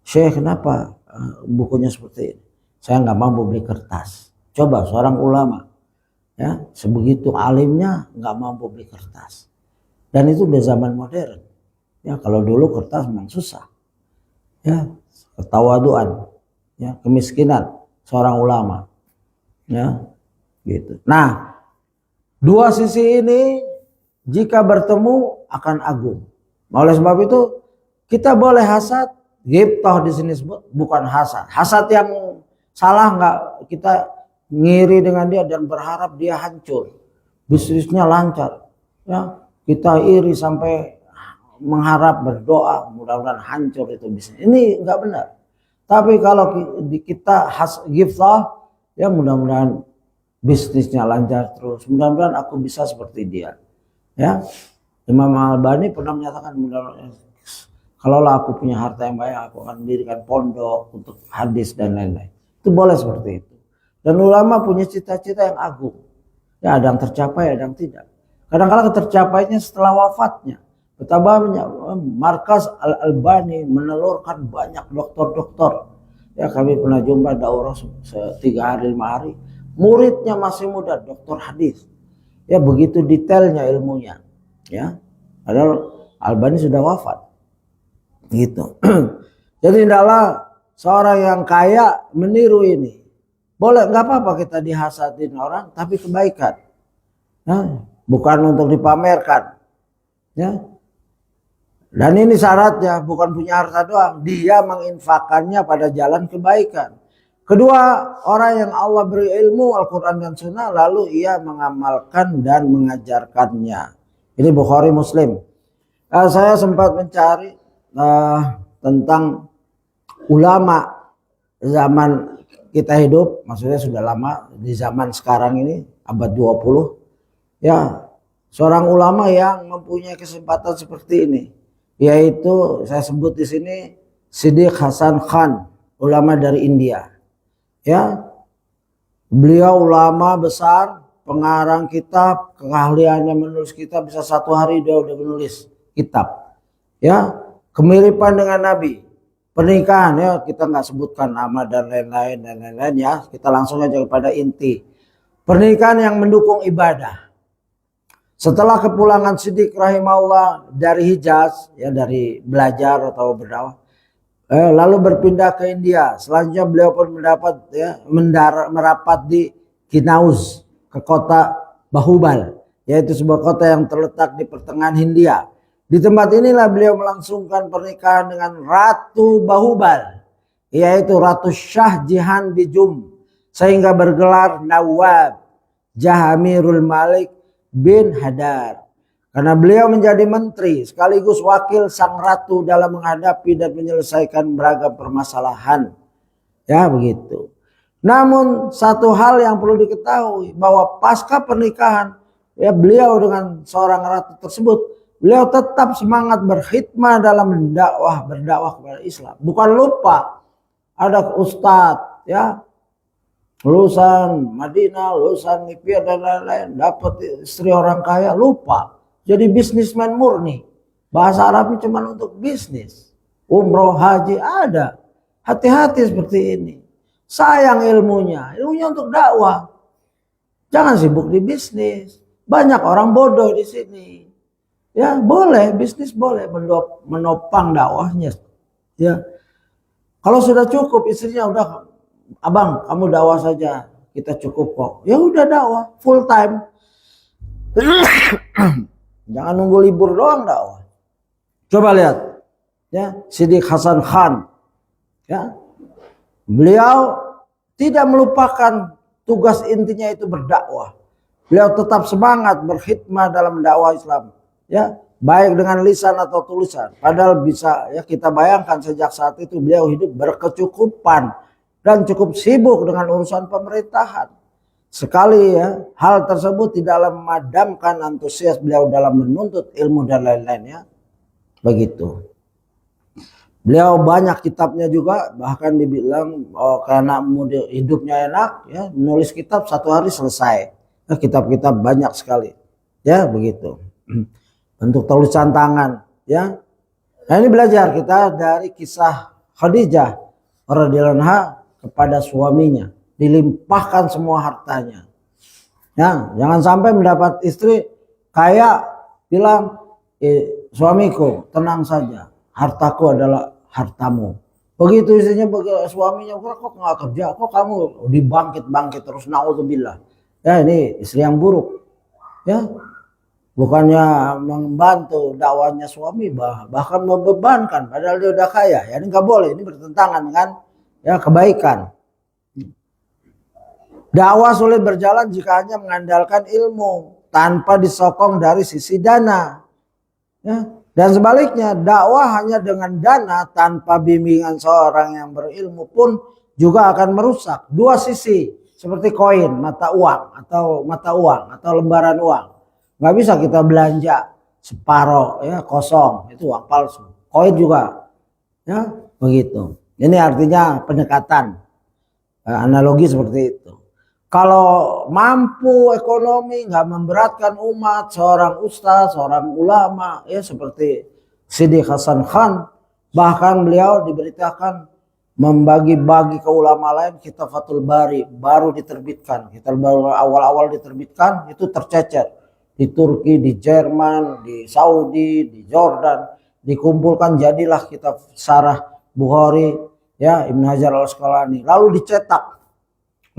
[SPEAKER 1] Syekh, kenapa bukunya seperti ini? Saya nggak mampu beli kertas. Coba seorang ulama, ya, sebegitu alimnya nggak mampu beli kertas. Dan itu udah zaman modern. Ya, kalau dulu kertas memang susah. Ya, ketawaduan, ya, kemiskinan seorang ulama. Ya, gitu. Nah, dua sisi ini jika bertemu akan agung. Oleh sebab itu kita boleh hasad, ghibthah di sini bukan hasad. Hasad yang salah nggak, kita ngiri dengan dia dan berharap dia hancur, bisnisnya lancar. Ya, kita iri sampai mengharap berdoa mudah-mudahan hancur itu bisnis. Ini nggak benar. Tapi kalau kita ghibthah, ya mudah-mudahan bisnisnya lancar terus. Mudah-mudahan aku bisa seperti dia. Ya, Imam Al-Albani pernah menyatakan, kalaulah aku punya harta yang banyak, aku akan mendirikan pondok untuk hadis dan lain-lain. Itu boleh seperti itu. Dan ulama punya cita-cita yang agung. Ya, ada yang tercapai, ada yang tidak. Kadang-kadang tercapainya setelah wafatnya. Betapa banyak markas Al-Albani menelurkan banyak dokter-dokter. Ya, kami pernah jumpa daurah 3 hari 5 hari. Muridnya masih muda, dokter hadis. Ya, begitu detailnya ilmunya. Ya, padahal Albani sudah wafat. Gitu. Jadi tidaklah seorang yang kaya meniru ini. Boleh, nggak apa-apa kita dihasadin orang, tapi kebaikan. Ya, bukan untuk dipamerkan. Ya. Dan ini syaratnya, bukan punya harta doang, dia menginfakannya pada jalan kebaikan. Kedua, orang yang Allah beri ilmu Al-Quran dan Sunnah lalu ia mengamalkan dan mengajarkannya. Ini Bukhari Muslim. Saya sempat mencari tentang ulama zaman kita hidup, maksudnya sudah lama, di zaman sekarang ini abad 20. Ya, seorang ulama yang mempunyai kesempatan seperti ini, yaitu saya sebut di sini Siddiq Hasan Khan, ulama dari India. Ya, beliau ulama besar, pengarang kitab, keahliannya menulis kitab, bisa 1 hari dia udah menulis kitab. Ya, kemiripan dengan Nabi, pernikahan, ya kita nggak sebutkan nama dan lain-lain ya, kita langsung aja kepada inti. Pernikahan yang mendukung ibadah. Setelah kepulangan Siddiq rahimahullah dari Hijaz, ya dari belajar atau berdakwah, lalu berpindah ke India. Selanjutnya beliau pun merapat di Kinauz, ke kota Bahubal, yaitu sebuah kota yang terletak di pertengahan Hindia. Di tempat inilah beliau melangsungkan pernikahan dengan Ratu Bahubal, yaitu Ratu Shah Jihan Bijum, sehingga bergelar Nawab Jahamirul Malik bin Hadar. Karena beliau menjadi menteri sekaligus wakil sang ratu dalam menghadapi dan menyelesaikan beragam permasalahan. Ya, begitu. Namun satu hal yang perlu diketahui, bahwa pasca pernikahan ya beliau dengan seorang ratu tersebut, beliau tetap semangat berkhidmah dalam berdakwah kepada Islam. Bukan lupa ada ustadz, ya, lulusan Madinah, lulusan Nipia dan lain-lain, dapat istri orang kaya, lupa. Jadi bisnismen murni. Bahasa Arabnya cuma untuk bisnis. Umroh, haji ada. Hati-hati seperti ini. Sayang ilmunya untuk dakwah. Jangan sibuk di bisnis. Banyak orang bodoh di sini. Ya boleh, bisnis boleh menopang dakwahnya. Ya, kalau sudah cukup istrinya udah, abang kamu dakwah saja, kita cukup kok. Ya udah dakwah full time. Jangan nunggu libur doang dakwah. Coba lihat, ya Siddiq Hasan Khan, ya beliau tidak melupakan tugas intinya itu berdakwah. Beliau tetap semangat berkhidmah dalam dakwah Islam. Ya, baik dengan lisan atau tulisan. Padahal bisa ya kita bayangkan sejak saat itu beliau hidup berkecukupan dan cukup sibuk dengan urusan pemerintahan. Sekali ya, hal tersebut tidaklah memadamkan antusias beliau dalam menuntut ilmu dan lain-lainnya. Begitu. Beliau banyak kitabnya juga, bahkan dibilang karena hidupnya enak ya, menulis kitab satu hari selesai. Nah, kitab-kitab banyak sekali. Ya, begitu. Bentuk tulisan tangan, ya. Nah, ini belajar kita dari kisah Khadijah radhiyallahu anha kepada suaminya, dilimpahkan semua hartanya. Ya, jangan sampai mendapat istri kaya bilang, suamiku tenang saja, hartaku adalah hartamu. Begitu istrinya, suaminya kok nggak kerja, kok kamu dibangkit terus, naudzubillah. Ya, ini istri yang buruk. Ya, bukannya membantu dakwahnya suami, bahkan membebankan padahal dia udah kaya. Ya ini nggak boleh, ini bertentangan dengan ya kebaikan. Dakwah sulit berjalan jika hanya mengandalkan ilmu tanpa disokong dari sisi dana. Ya, dan sebaliknya dakwah hanya dengan dana tanpa bimbingan seorang yang berilmu pun juga akan merusak. Dua sisi seperti koin, mata uang atau lembaran uang. Nggak bisa kita belanja separoh ya kosong, itu uang palsu. Koin juga ya begitu. Ini artinya pendekatan, analogi seperti itu. Kalau mampu ekonomi, nggak memberatkan umat, seorang ustaz, seorang ulama ya seperti Siddiq Hasan Khan, bahkan beliau diberitakan membagi-bagi ke ulama lain kitab Fathul Bari baru diterbitkan. Kita baru awal-awal diterbitkan itu tercecer di Turki, di Jerman, di Saudi, di Jordan, dikumpulkan jadilah kitab Syarah Bukhari ya Ibnu Hajar Al-Asqalani, lalu dicetak,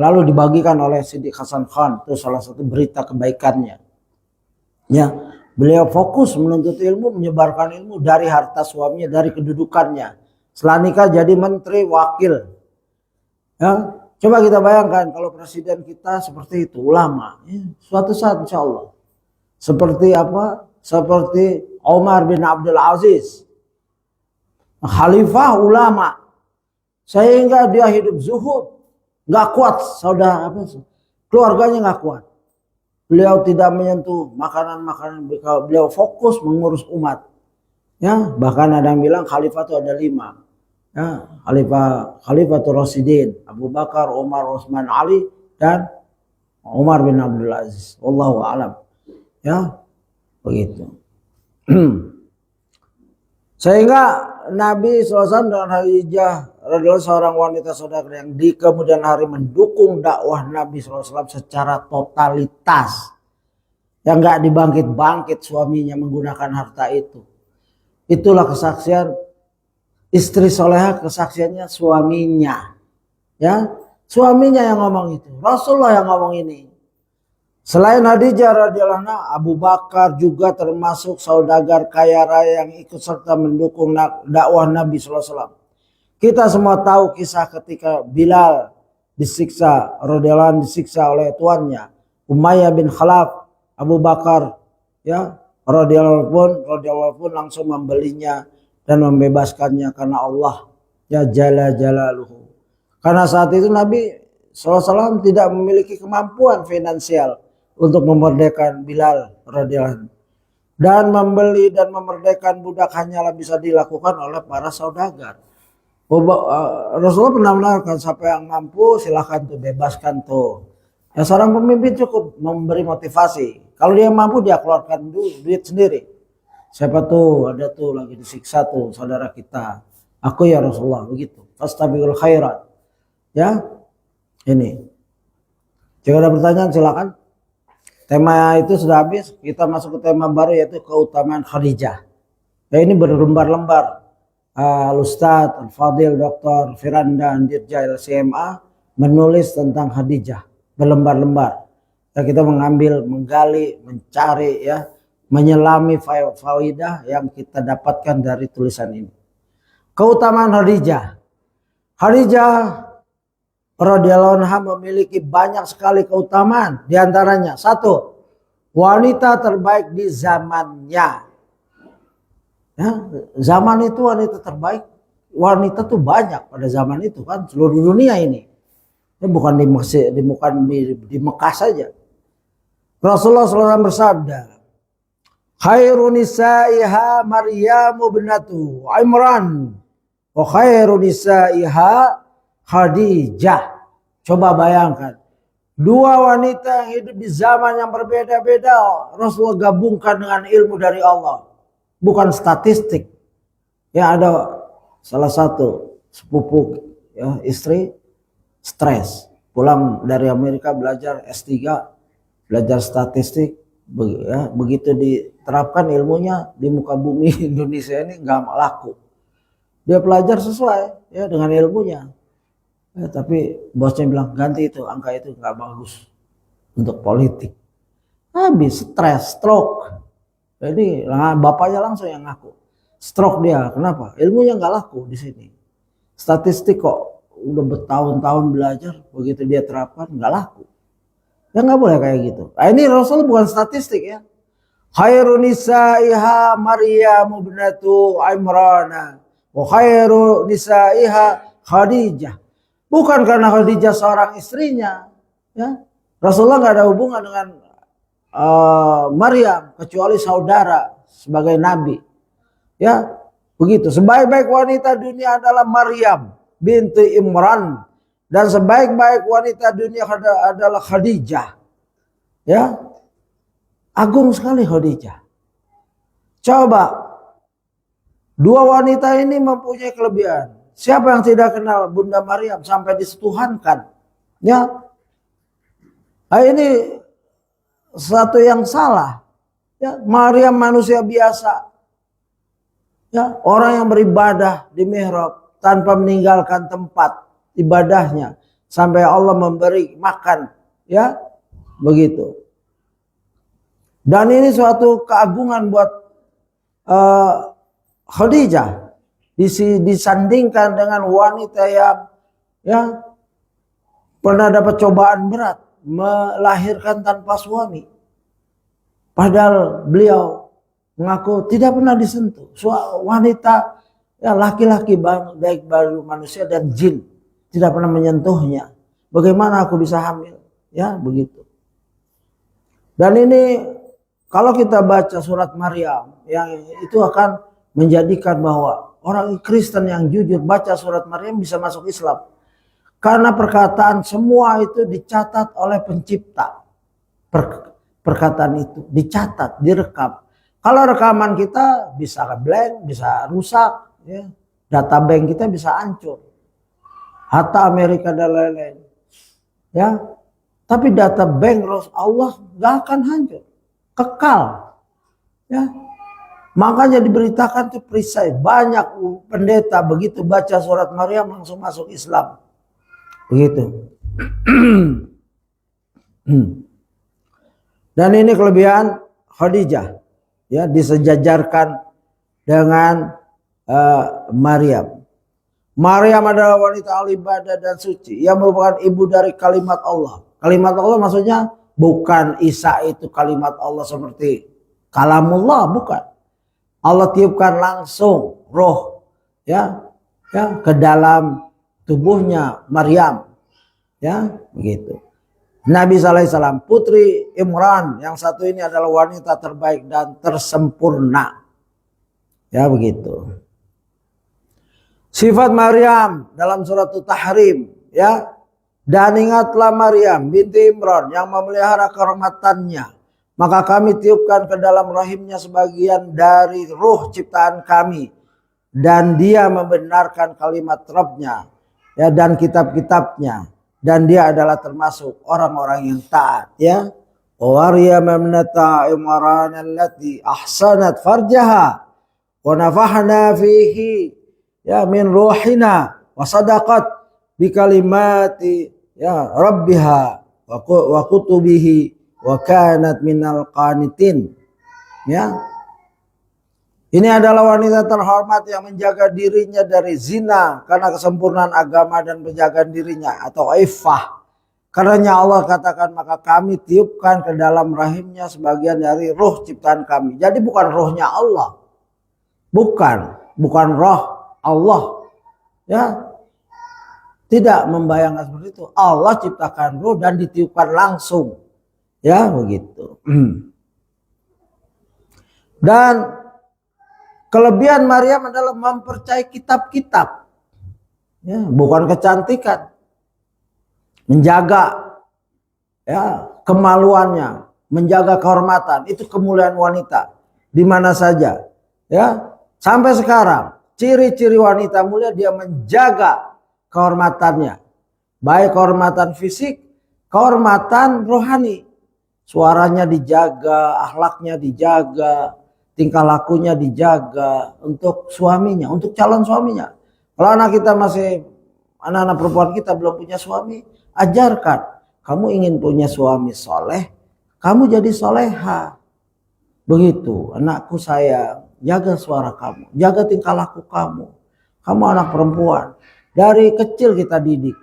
[SPEAKER 1] lalu dibagikan oleh Siddiq Hasan Khan. Itu salah satu berita kebaikannya. Ya, beliau fokus menuntut ilmu, menyebarkan ilmu dari harta suaminya, dari kedudukannya. Setelah nikah jadi menteri, wakil. Ya, coba kita bayangkan kalau presiden kita seperti itu, ulama. Ya, suatu saat insya Allah. Seperti apa? Seperti Umar bin Abdul Aziz. Khalifah ulama. Sehingga dia hidup zuhud. Nggak kuat, saudara apa? Keluarganya nggak kuat. Beliau tidak menyentuh makanan-makanan. Beliau fokus mengurus umat. Ya, bahkan ada yang bilang khalifah itu ada 5. Ya, Khalifatul Rasyidin, Abu Bakar, Umar, Utsman, Ali, dan Umar bin Abdul Aziz. Wallahu a'lam. Ya, begitu. Sehingga Nabi SAW dan Khadijah adalah seorang wanita saudara yang di kemudian hari mendukung dakwah Nabi SAW secara totalitas. Yang nggak dibangkit-bangkit suaminya menggunakan harta itu. Itulah kesaksian istri soleha, kesaksiannya suaminya. Ya, suaminya yang ngomong itu. Rasulullah yang ngomong ini. Selain Khadijah radhiyallahu anha, Abu Bakar juga termasuk saudagar kaya raya yang ikut serta mendukung dakwah Nabi SAW. Kita semua tahu kisah ketika Bilal disiksa, radhiyallahu anhu disiksa oleh tuannya, Umayyah bin Khalaf. Abu Bakar ya radhiyallahu pun langsung membelinya dan membebaskannya karena Allah ya jalla jalaluhu. Karena saat itu Nabi SAW tidak memiliki kemampuan finansial untuk memerdekakan Bilal radhiyallahu anhu. Dan membeli dan memerdekakan budak hanyalah bisa dilakukan oleh para saudagar. Rasulullah pernah menawarkan siapa yang mampu silahkan tuh bebaskan tuh. Ya, seorang pemimpin cukup memberi motivasi. Kalau dia mampu dia keluarkan duit sendiri. Siapa tuh ada tuh lagi disiksa tuh saudara kita. Aku ya Rasulullah begitu. Fastabiqul khairat. Ya, Ini. Jika ada pertanyaan silakan. Tema itu sudah habis, kita masuk ke tema baru yaitu keutamaan Khadijah. Ya, ini berlembar-lembar. Al-Ustadz Al-Fadil Dr. Firanda Dirja LCMA menulis tentang Khadijah berlembar-lembar. Ya, kita mengambil, menggali, mencari, ya, menyelami faidah yang kita dapatkan dari tulisan ini. Keutamaan Khadijah. Khadijah radhiyallahu anha memiliki banyak sekali keutamaan. Di antaranya, satu, wanita terbaik di zamannya. Ya, zaman itu wanita terbaik. Wanita tuh banyak pada zaman itu kan, seluruh dunia ini. Ini bukan di Mekah saja. Rasulullah SAW bersabda, "Khairun nisaiha Maryamu binatu Imran wa khairun nisaiha Khadijah." Coba bayangkan, dua wanita yang hidup di zaman yang berbeda-beda, Rasulullah gabungkan dengan ilmu dari Allah, bukan statistik. Ya, ada salah satu sepupu, ya, istri stres, pulang dari Amerika belajar S3, belajar statistik, ya, begitu diterapkan ilmunya di muka bumi Indonesia ini nggak laku. Dia pelajar sesuai, ya, dengan ilmunya. Ya, tapi bosnya bilang ganti itu, angka itu nggak bagus untuk politik. Habis stres, stroke. Jadi bapaknya langsung yang ngaku stroke dia. Kenapa? Ilmunya nggak laku di sini. Statistik kok udah bertahun-tahun belajar, begitu dia terapkan nggak laku. Ya nggak boleh kayak gitu. Nah, ini Rasul bukan statistik, ya. Khairun nisaiha Maryamu binatu Imran wa khairu nisaiha Khadijah. Bukan karena Khadijah seorang istrinya, ya. Rasulullah nggak ada hubungan dengan Maryam kecuali saudara sebagai nabi, ya, begitu. Sebaik-baik wanita dunia adalah Maryam binti Imran, dan sebaik-baik wanita dunia adalah Khadijah, ya. Agung sekali Khadijah. Coba, dua wanita ini mempunyai kelebihan. Siapa yang tidak kenal Bunda Maryam sampai disetuhankan? Ya, nah, ini satu yang salah. Ya, Maryam manusia biasa. Ya, orang yang beribadah di mihrab tanpa meninggalkan tempat ibadahnya sampai Allah memberi makan, ya, begitu. Dan ini suatu keagungan buat Khadijah. Disandingkan dengan wanita yang, ya, pernah dapat cobaan berat, melahirkan tanpa suami. Padahal beliau mengaku tidak pernah disentuh. Wanita, ya, laki-laki baik baru manusia dan jin tidak pernah menyentuhnya. Bagaimana aku bisa hamil? Ya, begitu. Dan ini kalau kita baca surat Maryam, yang itu akan menjadikan bahwa orang Kristen yang jujur baca surat Maryam bisa masuk Islam. Karena perkataan semua itu dicatat oleh pencipta. Perkataan itu dicatat, direkam. Kalau rekaman kita bisa blank, bisa rusak, ya. Data bank kita bisa hancur. Harta Amerika dan lain-lain. Ya. Tapi data bank Allah gak akan hancur. Kekal. Ya. Makanya diberitakan tuh perisai. Banyak pendeta begitu baca surat Maryam langsung masuk Islam. Begitu. Dan ini kelebihan Khadijah, ya, disejajarkan dengan Maryam. Maryam adalah wanita al-ibadah dan suci yang merupakan ibu dari kalimat Allah. Kalimat Allah maksudnya bukan Isa itu kalimat Allah seperti kalamullah, bukan. Allah tiupkan langsung roh, ya, ke dalam tubuhnya Maryam, ya, begitu. Nabi SAW, putri Imran yang satu ini adalah wanita terbaik dan tersempurna, ya, begitu. Sifat Maryam dalam surat Tahrim, ya, dan ingatlah Maryam binti Imran yang memelihara kehormatannya, maka kami tiupkan ke dalam rahimnya sebagian dari ruh ciptaan kami, dan dia membenarkan kalimat Rabbnya, ya, dan kitab-kitabnya. dan dia adalah termasuk orang-orang yang taat, ya. Maryam ibnata Imran allati ahsanat farjaha wa nafahna fihi ya min ruhina wa sadaqat bi kalimati ya rabbiha wa kutubihi wa kanat minal qanitin. Ya. Ini adalah wanita terhormat yang menjaga dirinya dari zina karena kesempurnaan agama dan penjagaan dirinya atau iffah. Karenanya Allah katakan maka kami tiupkan ke dalam rahimnya sebagian dari ruh ciptaan kami. Jadi bukan rohnya Allah. Bukan roh Allah. Ya. Tidak membayangkan seperti itu. Allah ciptakan ruh dan ditiupkan langsung. Ya, begitu. Dan kelebihan Maryam adalah mempercayai kitab-kitab. Ya, bukan kecantikan. Menjaga ya kemaluannya, menjaga kehormatan, itu kemuliaan wanita di mana saja. Ya, sampai sekarang ciri-ciri wanita mulia dia menjaga kehormatannya, baik kehormatan fisik, kehormatan rohani. Suaranya dijaga, akhlaknya dijaga, tingkah lakunya dijaga untuk suaminya, untuk calon suaminya. Kalau anak kita masih, anak-anak perempuan kita belum punya suami, ajarkan. Kamu ingin punya suami soleh, kamu jadi soleha. Begitu, anakku sayang, jaga suara kamu, jaga tingkah laku kamu. Kamu anak perempuan, dari kecil kita didik.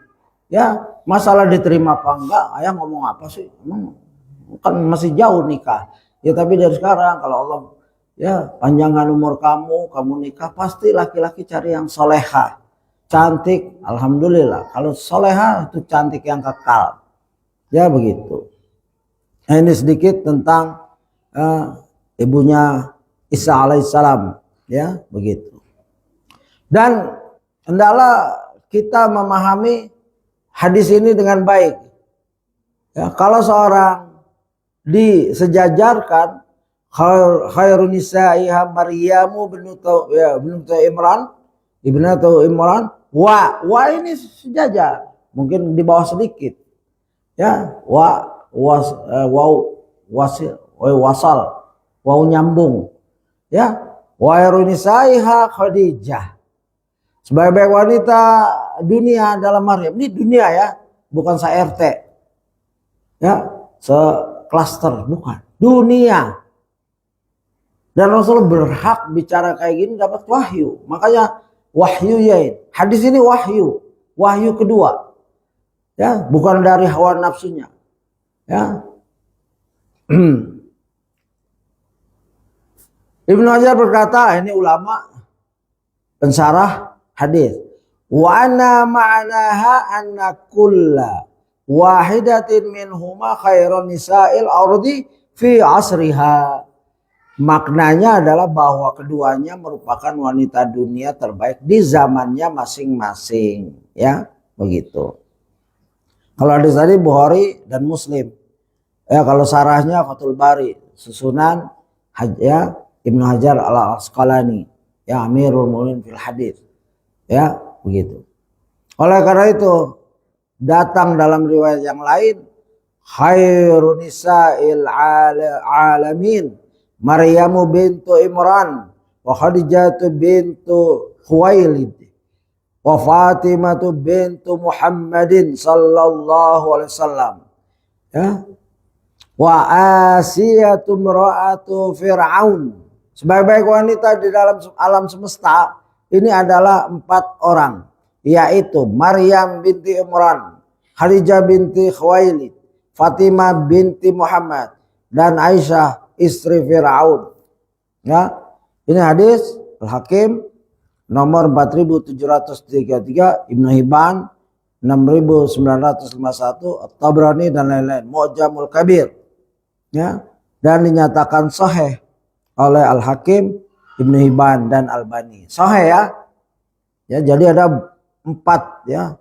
[SPEAKER 1] Ya, masalah diterima apa enggak, ayah ngomong apa sih? Emang kan masih jauh nikah. Ya tapi dari sekarang kalau Allah ya panjangkan umur kamu, kamu nikah, pasti laki-laki cari yang soleha. Cantik, alhamdulillah. Kalau soleha itu cantik yang kekal. Ya begitu. Nah, ini sedikit tentang ibunya Isa alaihissalam. Ya begitu. Dan hendaklah kita memahami hadis ini dengan baik. Ya, kalau seorang disejajarkan khairun nisaiha Maryamu bintu Imran wa ini sejajar, mungkin di bawah sedikit. Ya, wasal nyambung. Ya, wa khairun nisaiha Khadijah. Sebaik-baik wanita dunia adalah Maryam. Ini dunia ya, bukan se-RT. Ya, se-cluster, bukan. Dunia. Dan Rasul berhak bicara kayak gini dapat wahyu. Makanya wahyu yain. Hadis ini wahyu. Wahyu kedua. Ya, bukan dari hawa nafsunya. Ya. Ibnu Hajar berkata, ini ulama pensarah hadis. Wa anna ma'naha anna kulla wahidatin minhuma khairun nisa'il ardi fi asriha. Maknanya adalah bahwa keduanya merupakan wanita dunia terbaik di zamannya masing-masing. Ya, begitu. Kalau hadis tadi Bukhari dan Muslim. Ya, kalau sarahnya Fathul Bari, susunan ya Ibnu Hajar al-Asqalani, ya Amirul Mu'minin fil hadis. Ya, begitu. Oleh karena itu datang dalam riwayat yang lain khairun nisa'il alamin Maryamu bintu Imran wa Khadijah bintu Khuwailid wa Fatimah bintu Muhammadin sallallahu alaihi wasallam. Ya. Wa Asiyah imra'atu Fir'aun. Sebaik-baik wanita di dalam alam semesta ini adalah 4 orang, yaitu Maryam binti Imran, Khadijah binti Khuwailid, Fatimah binti Muhammad, dan Aisyah istri Fir'aun. Ya, ini hadis Al-Hakim nomor 4733, Ibnu Hibban 6951, At-Tabrani dan lain-lain, Mu'jamul Kabir. Ya, dan dinyatakan sahih oleh Al-Hakim, Ibnu Hibban dan Albani. Sahih ya. Ya, jadi ada 4 ya.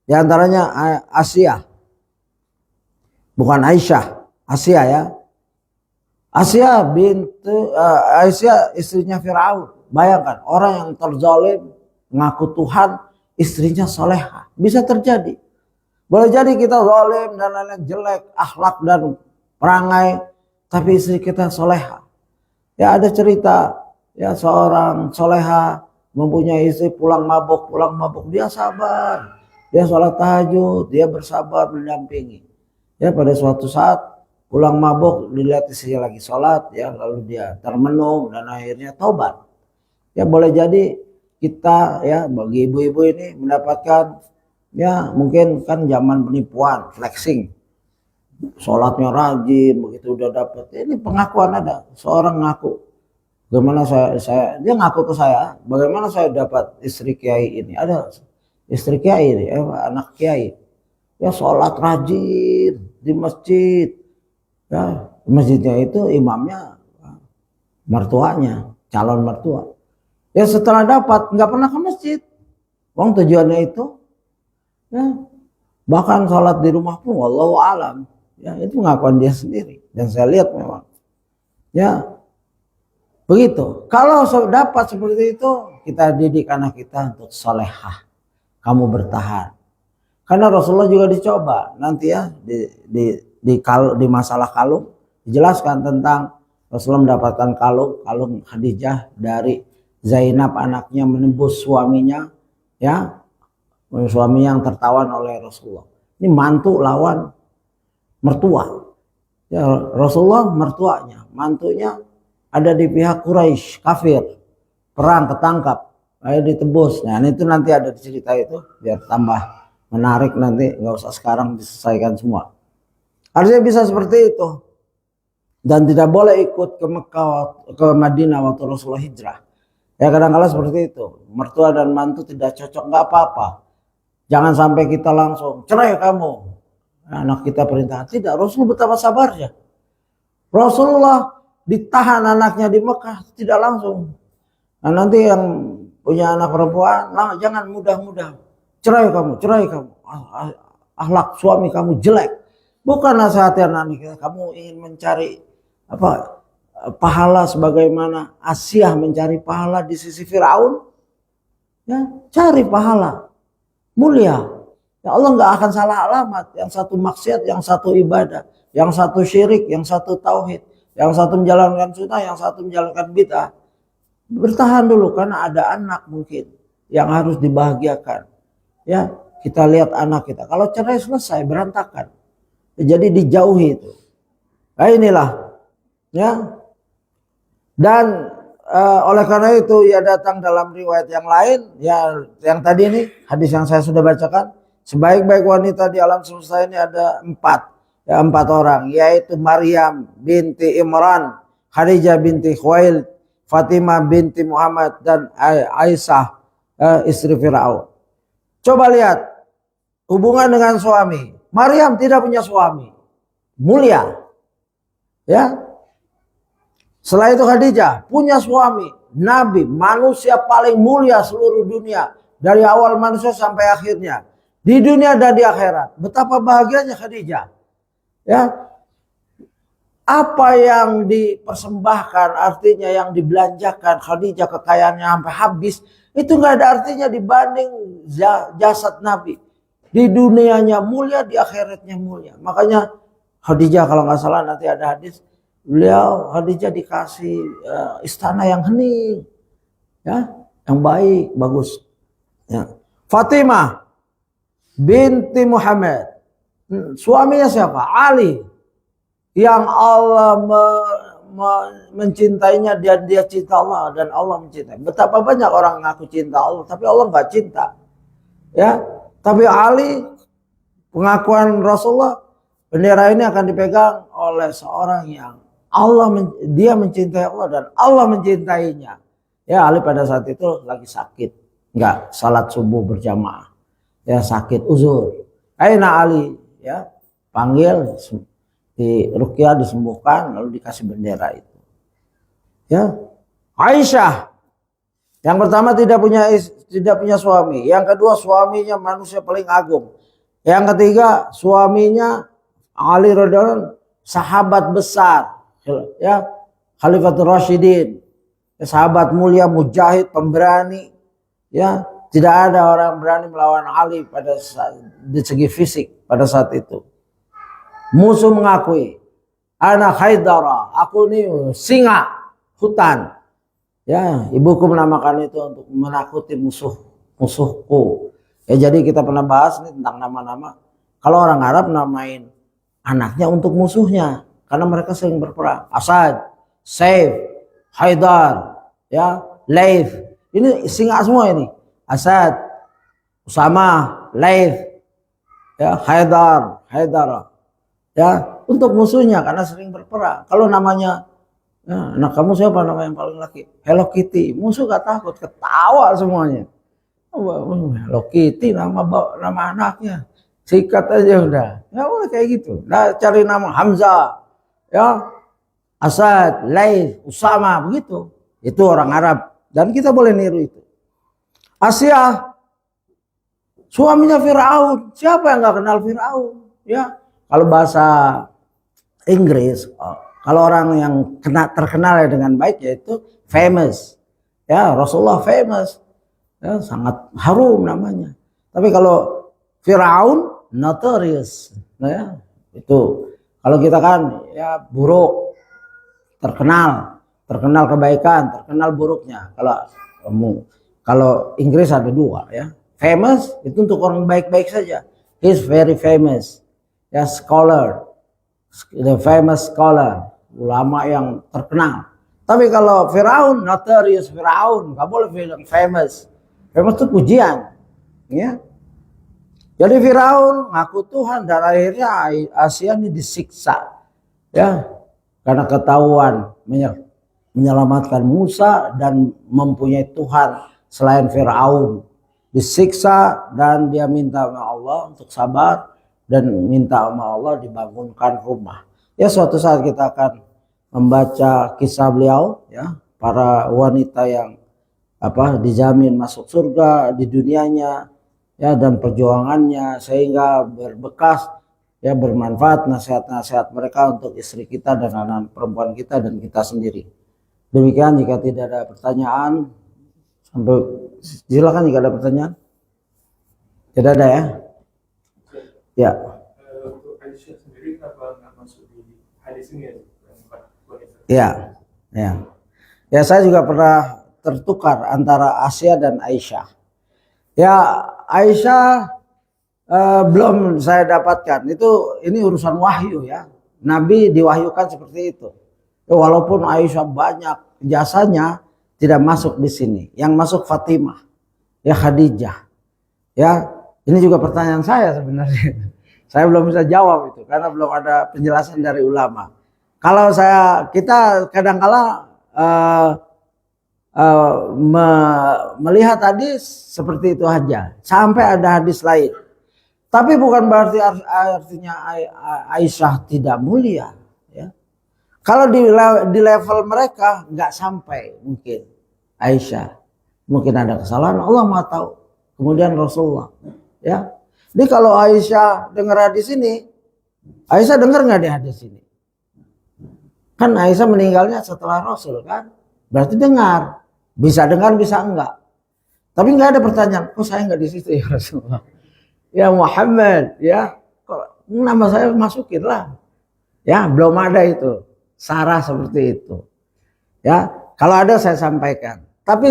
[SPEAKER 1] Di antaranya Asia. Bukan Aisyah, Asia ya. Asia Aisyah istrinya Fir'aun. Bayangkan orang yang terzalim ngaku Tuhan, istrinya soleha. Bisa terjadi. Boleh jadi kita zalim dan lain-lain, jelek akhlak dan perangai, tapi istri kita soleha. Ya ada cerita, ya seorang soleha mempunyai istri pulang mabuk, dia sabar, dia sholat tahajud, dia bersabar mendampingi. Ya pada suatu saat pulang mabuk, dilihat istrinya lagi sholat, ya lalu dia termenung dan akhirnya taubat. Ya boleh jadi kita ya bagi ibu-ibu ini mendapatkan, ya mungkin kan zaman penipuan, flexing, sholatnya rajin, begitu udah dapat, ini pengakuan ada, seorang ngaku, bagaimana dia ngaku ke saya, bagaimana saya dapat istri kiai ini, ada istri kiai ini, anak kiai, ya sholat rajin di masjid, ya masjidnya itu imamnya mertuanya, calon mertua. Ya setelah dapat nggak pernah ke masjid, wong tujuannya itu, ya bahkan sholat di rumah pun wallahu alam, ya itu pengakuan dia sendiri dan saya lihat memang, ya begitu. Kalau dapat seperti itu, kita didik anak kita untuk solehah, kamu bertahan, karena Rasulullah juga dicoba nanti ya di masalah kalung dijelaskan tentang Rasulullah mendapatkan kalung Khadijah dari Zainab, anaknya menembus suaminya, ya suaminya yang tertawan oleh Rasulullah. Ini mantu lawan mertua, ya Rasulullah mertuanya, mantunya ada di pihak Quraisy kafir, perang ketangkap, lalu ditebus. Nah itu nanti ada di cerita itu biar tambah menarik, nanti nggak usah sekarang diselesaikan semua. Harusnya bisa seperti itu, dan tidak boleh ikut ke Mekah, ke Madinah waktu Rasulullah hijrah. Ya kadang-kadang seperti itu, mertua dan mantu tidak cocok, nggak apa-apa. Jangan sampai kita langsung cerai kamu, anak kita perintah. Tidak, Rasul betapa sabarnya. Rasulullah ditahan anaknya di Mekah, tidak langsung. Nah nanti yang punya anak perempuan, nah, jangan mudah-mudah cerai kamu, akhlak suami kamu jelek. Bukan nasihatnya anak kita, kamu ingin mencari apa? Pahala sebagaimana Asyah mencari pahala di sisi Firaun, ya cari pahala mulia. Ya Allah nggak akan salah alamat. Yang satu maksiat, yang satu ibadah, yang satu syirik, yang satu tauhid, yang satu menjalankan sunnah, yang satu menjalankan bid'ah. Bertahan dulu karena ada anak mungkin yang harus dibahagiakan. Ya kita lihat anak kita. Kalau cerai selesai berantakan. Jadi dijauhi itu. Nah inilah, ya. Dan oleh karena itu ya datang dalam riwayat yang lain, ya yang tadi ini hadis yang saya sudah bacakan, sebaik-baik wanita di alam semesta ini ada empat orang, yaitu Maryam binti Imran, Khadijah binti Khuwailid, Fatimah binti Muhammad, dan Aisyah istri Firaun. Coba lihat hubungan dengan suami. Maryam tidak punya suami, mulia, ya. Setelah itu Khadijah punya suami, Nabi, manusia paling mulia seluruh dunia. Dari awal manusia sampai akhirnya. Di dunia dan di akhirat. Betapa bahagianya Khadijah. Ya. Apa yang dipersembahkan, artinya yang dibelanjakan Khadijah, kekayaannya sampai habis. Itu gak ada artinya dibanding jasad Nabi. Di dunianya mulia, di akhiratnya mulia. Makanya Khadijah kalau gak salah nanti ada hadis. Beliau Khadijah dikasih istana yang hening, ya, yang baik, bagus. Ya. Fatimah binti Muhammad, suaminya siapa? Ali, yang Allah mencintainya, dia cinta Allah dan Allah mencintai. Betapa banyak orang ngaku cinta Allah, tapi Allah nggak cinta, ya. Tapi Ali, pengakuan Rasulullah, bendera ini akan dipegang oleh seorang yang dia mencintai Allah dan Allah mencintainya. Ya Ali pada saat itu lagi sakit, nggak salat subuh berjamaah, ya sakit uzur. Aina Ali, ya panggil di ruqyah, disembuhkan, lalu dikasih bendera itu. Ya Aisyah, yang pertama tidak punya suami, yang kedua suaminya manusia paling agung, yang ketiga suaminya Ali radhiyallahu anhu, sahabat besar. Ya Khalifatul Rasyidin, ya, sahabat mulia, mujahid, pemberani, ya Tidak ada orang berani melawan Ali pada di segi fisik pada saat itu. Musuh mengakui, ana Haidara, aku ini singa hutan. Ya, ibuku menamakan itu untuk menakuti musuhku. Ya, jadi kita pernah bahas nih tentang nama-nama. Kalau orang Arab namain anaknya untuk musuhnya karena mereka sering berperang. Asad, Saif, Haidar, ya, Laif. Ini singa semua ini. Asad, Usama, Laif, ya, Haidar. Ya, untuk musuhnya karena sering berperang. Kalau namanya, ya, anak kamu siapa nama yang paling laki? Hello Kitty. Musuh gak takut, ketawa semuanya. Hello Kitty nama anaknya. Sikat aja udah. Nggak boleh kayak gitu. Nah, cari nama Hamzah, ya, Asad, Laif, Usama, begitu. Itu orang Arab dan kita boleh niru itu. Asia, suaminya Firaun. Siapa yang nggak kenal Firaun? Ya, kalau bahasa Inggris, kalau orang yang terkenal dengan baik yaitu famous. Ya, Rasulullah famous. Ya, sangat harum namanya. Tapi kalau Firaun notorious. Nah, ya, itu. Kalau kita kan ya buruk, terkenal kebaikan, terkenal buruknya. Kalau Inggris ada dua ya. Famous itu untuk orang baik-baik saja. He's very famous. Ya, scholar. The famous scholar, ulama yang terkenal. Tapi kalau Firaun, notorious Firaun, nggak boleh bilang famous. Famous itu pujian, ya. Jadi Firaun ngaku Tuhan dan akhirnya Asia ini disiksa, ya, karena ketahuan menyelamatkan Musa dan mempunyai Tuhan selain Firaun. Disiksa dan dia minta sama Allah untuk sabar dan minta sama Allah dibangunkan rumah. Ya, suatu saat kita akan membaca kisah beliau, ya, para wanita yang dijamin masuk surga di dunianya, ya, dan perjuangannya sehingga berbekas, ya, bermanfaat nasihat-nasihat mereka untuk istri kita dan anak perempuan kita dan kita sendiri. Demikian, jika tidak ada pertanyaan, silakan jika ada pertanyaan. Tidak ada ya? Ya.
[SPEAKER 2] Untuk Aisyah sendiri kenapa nggak masuk di hadis ini
[SPEAKER 1] ya? Ya, saya juga pernah tertukar antara Asia dan Aisyah. Ya, Aisyah belum saya dapatkan. Ini urusan wahyu ya. Nabi diwahyukan seperti itu. Ya, walaupun Aisyah banyak jasanya tidak masuk di sini. Yang masuk Fatimah, ya, Khadijah. Ya, ini juga pertanyaan saya sebenarnya. Saya belum bisa jawab itu karena belum ada penjelasan dari ulama. Kalau kita kadang-kala melihat hadis seperti itu aja sampai ada hadis lain. Tapi bukan berarti artinya Aisyah tidak mulia, ya. Kalau di level mereka nggak sampai mungkin Aisyah. Mungkin ada kesalahan, Allah Maha tahu. Kemudian Rasulullah, ya. Jadi kalau Aisyah dengar hadis ini, Aisyah dengar nggak di hadis ini? Kan Aisyah meninggalnya setelah Rasul kan? Berarti dengar. Bisa dengar, bisa enggak. Tapi nggak ada pertanyaan, kok saya nggak di situ ya Rasulullah? Ya Muhammad, ya, kok nama saya masukin lah. Ya, belum ada itu. Sarah seperti itu. Ya, kalau ada saya sampaikan. Tapi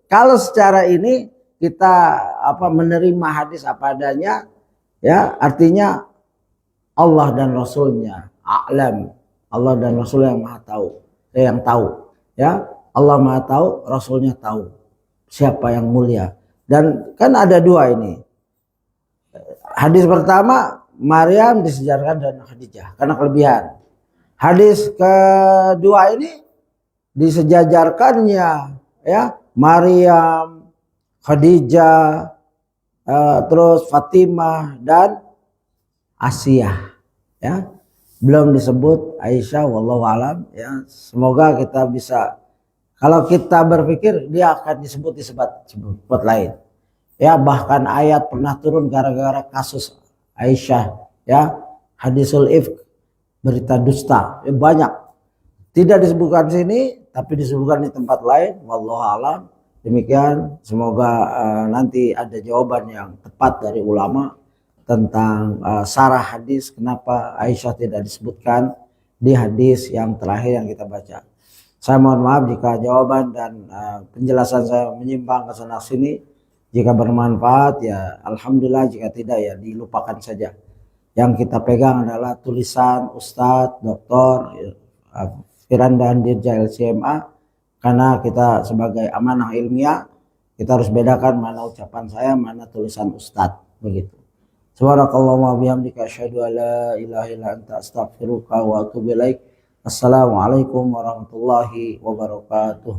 [SPEAKER 1] kalau secara ini kita menerima hadis apa adanya, ya, artinya Allah dan Rasulnya a'lam. Allah dan Rasul yang maha tahu, yang tahu, ya. Allah maha tahu, Rasulnya tahu siapa yang mulia. Dan kan ada dua ini. Hadis pertama, Maryam disejarahkan dengan Khadijah karena kelebihan. Hadis kedua ini disejajarkannya, ya, Maryam, Khadijah, terus Fatimah dan Asia, ya. Belum disebut Aisyah, wallahu alam, ya. Semoga kita bisa, kalau kita berpikir dia akan disebut lain. Ya, bahkan ayat pernah turun gara-gara kasus Aisyah, ya, hadisul ifk, berita dusta, ya, banyak. Tidak disebutkan sini, tapi disebutkan di tempat lain, wallahu alam. Demikian, semoga nanti ada jawaban yang tepat dari ulama tentang sarah hadis kenapa Aisyah tidak disebutkan di hadis yang terakhir yang kita baca. Saya mohon maaf jika jawaban dan penjelasan saya menyimpang ke sana sini. Jika bermanfaat ya alhamdulillah, jika tidak ya dilupakan saja. Yang kita pegang adalah tulisan Ustadz Dr. Firanda Dirja LCMA, karena kita sebagai amanah ilmiah kita harus bedakan mana ucapan saya, mana tulisan Ustadz, begitu. Subhanakallahumma bihamdika asyhadu an la ilaha illa anta astaghfiruka wa atubu ilaik. Assalamualaikum warahmatullahi wabarakatuh.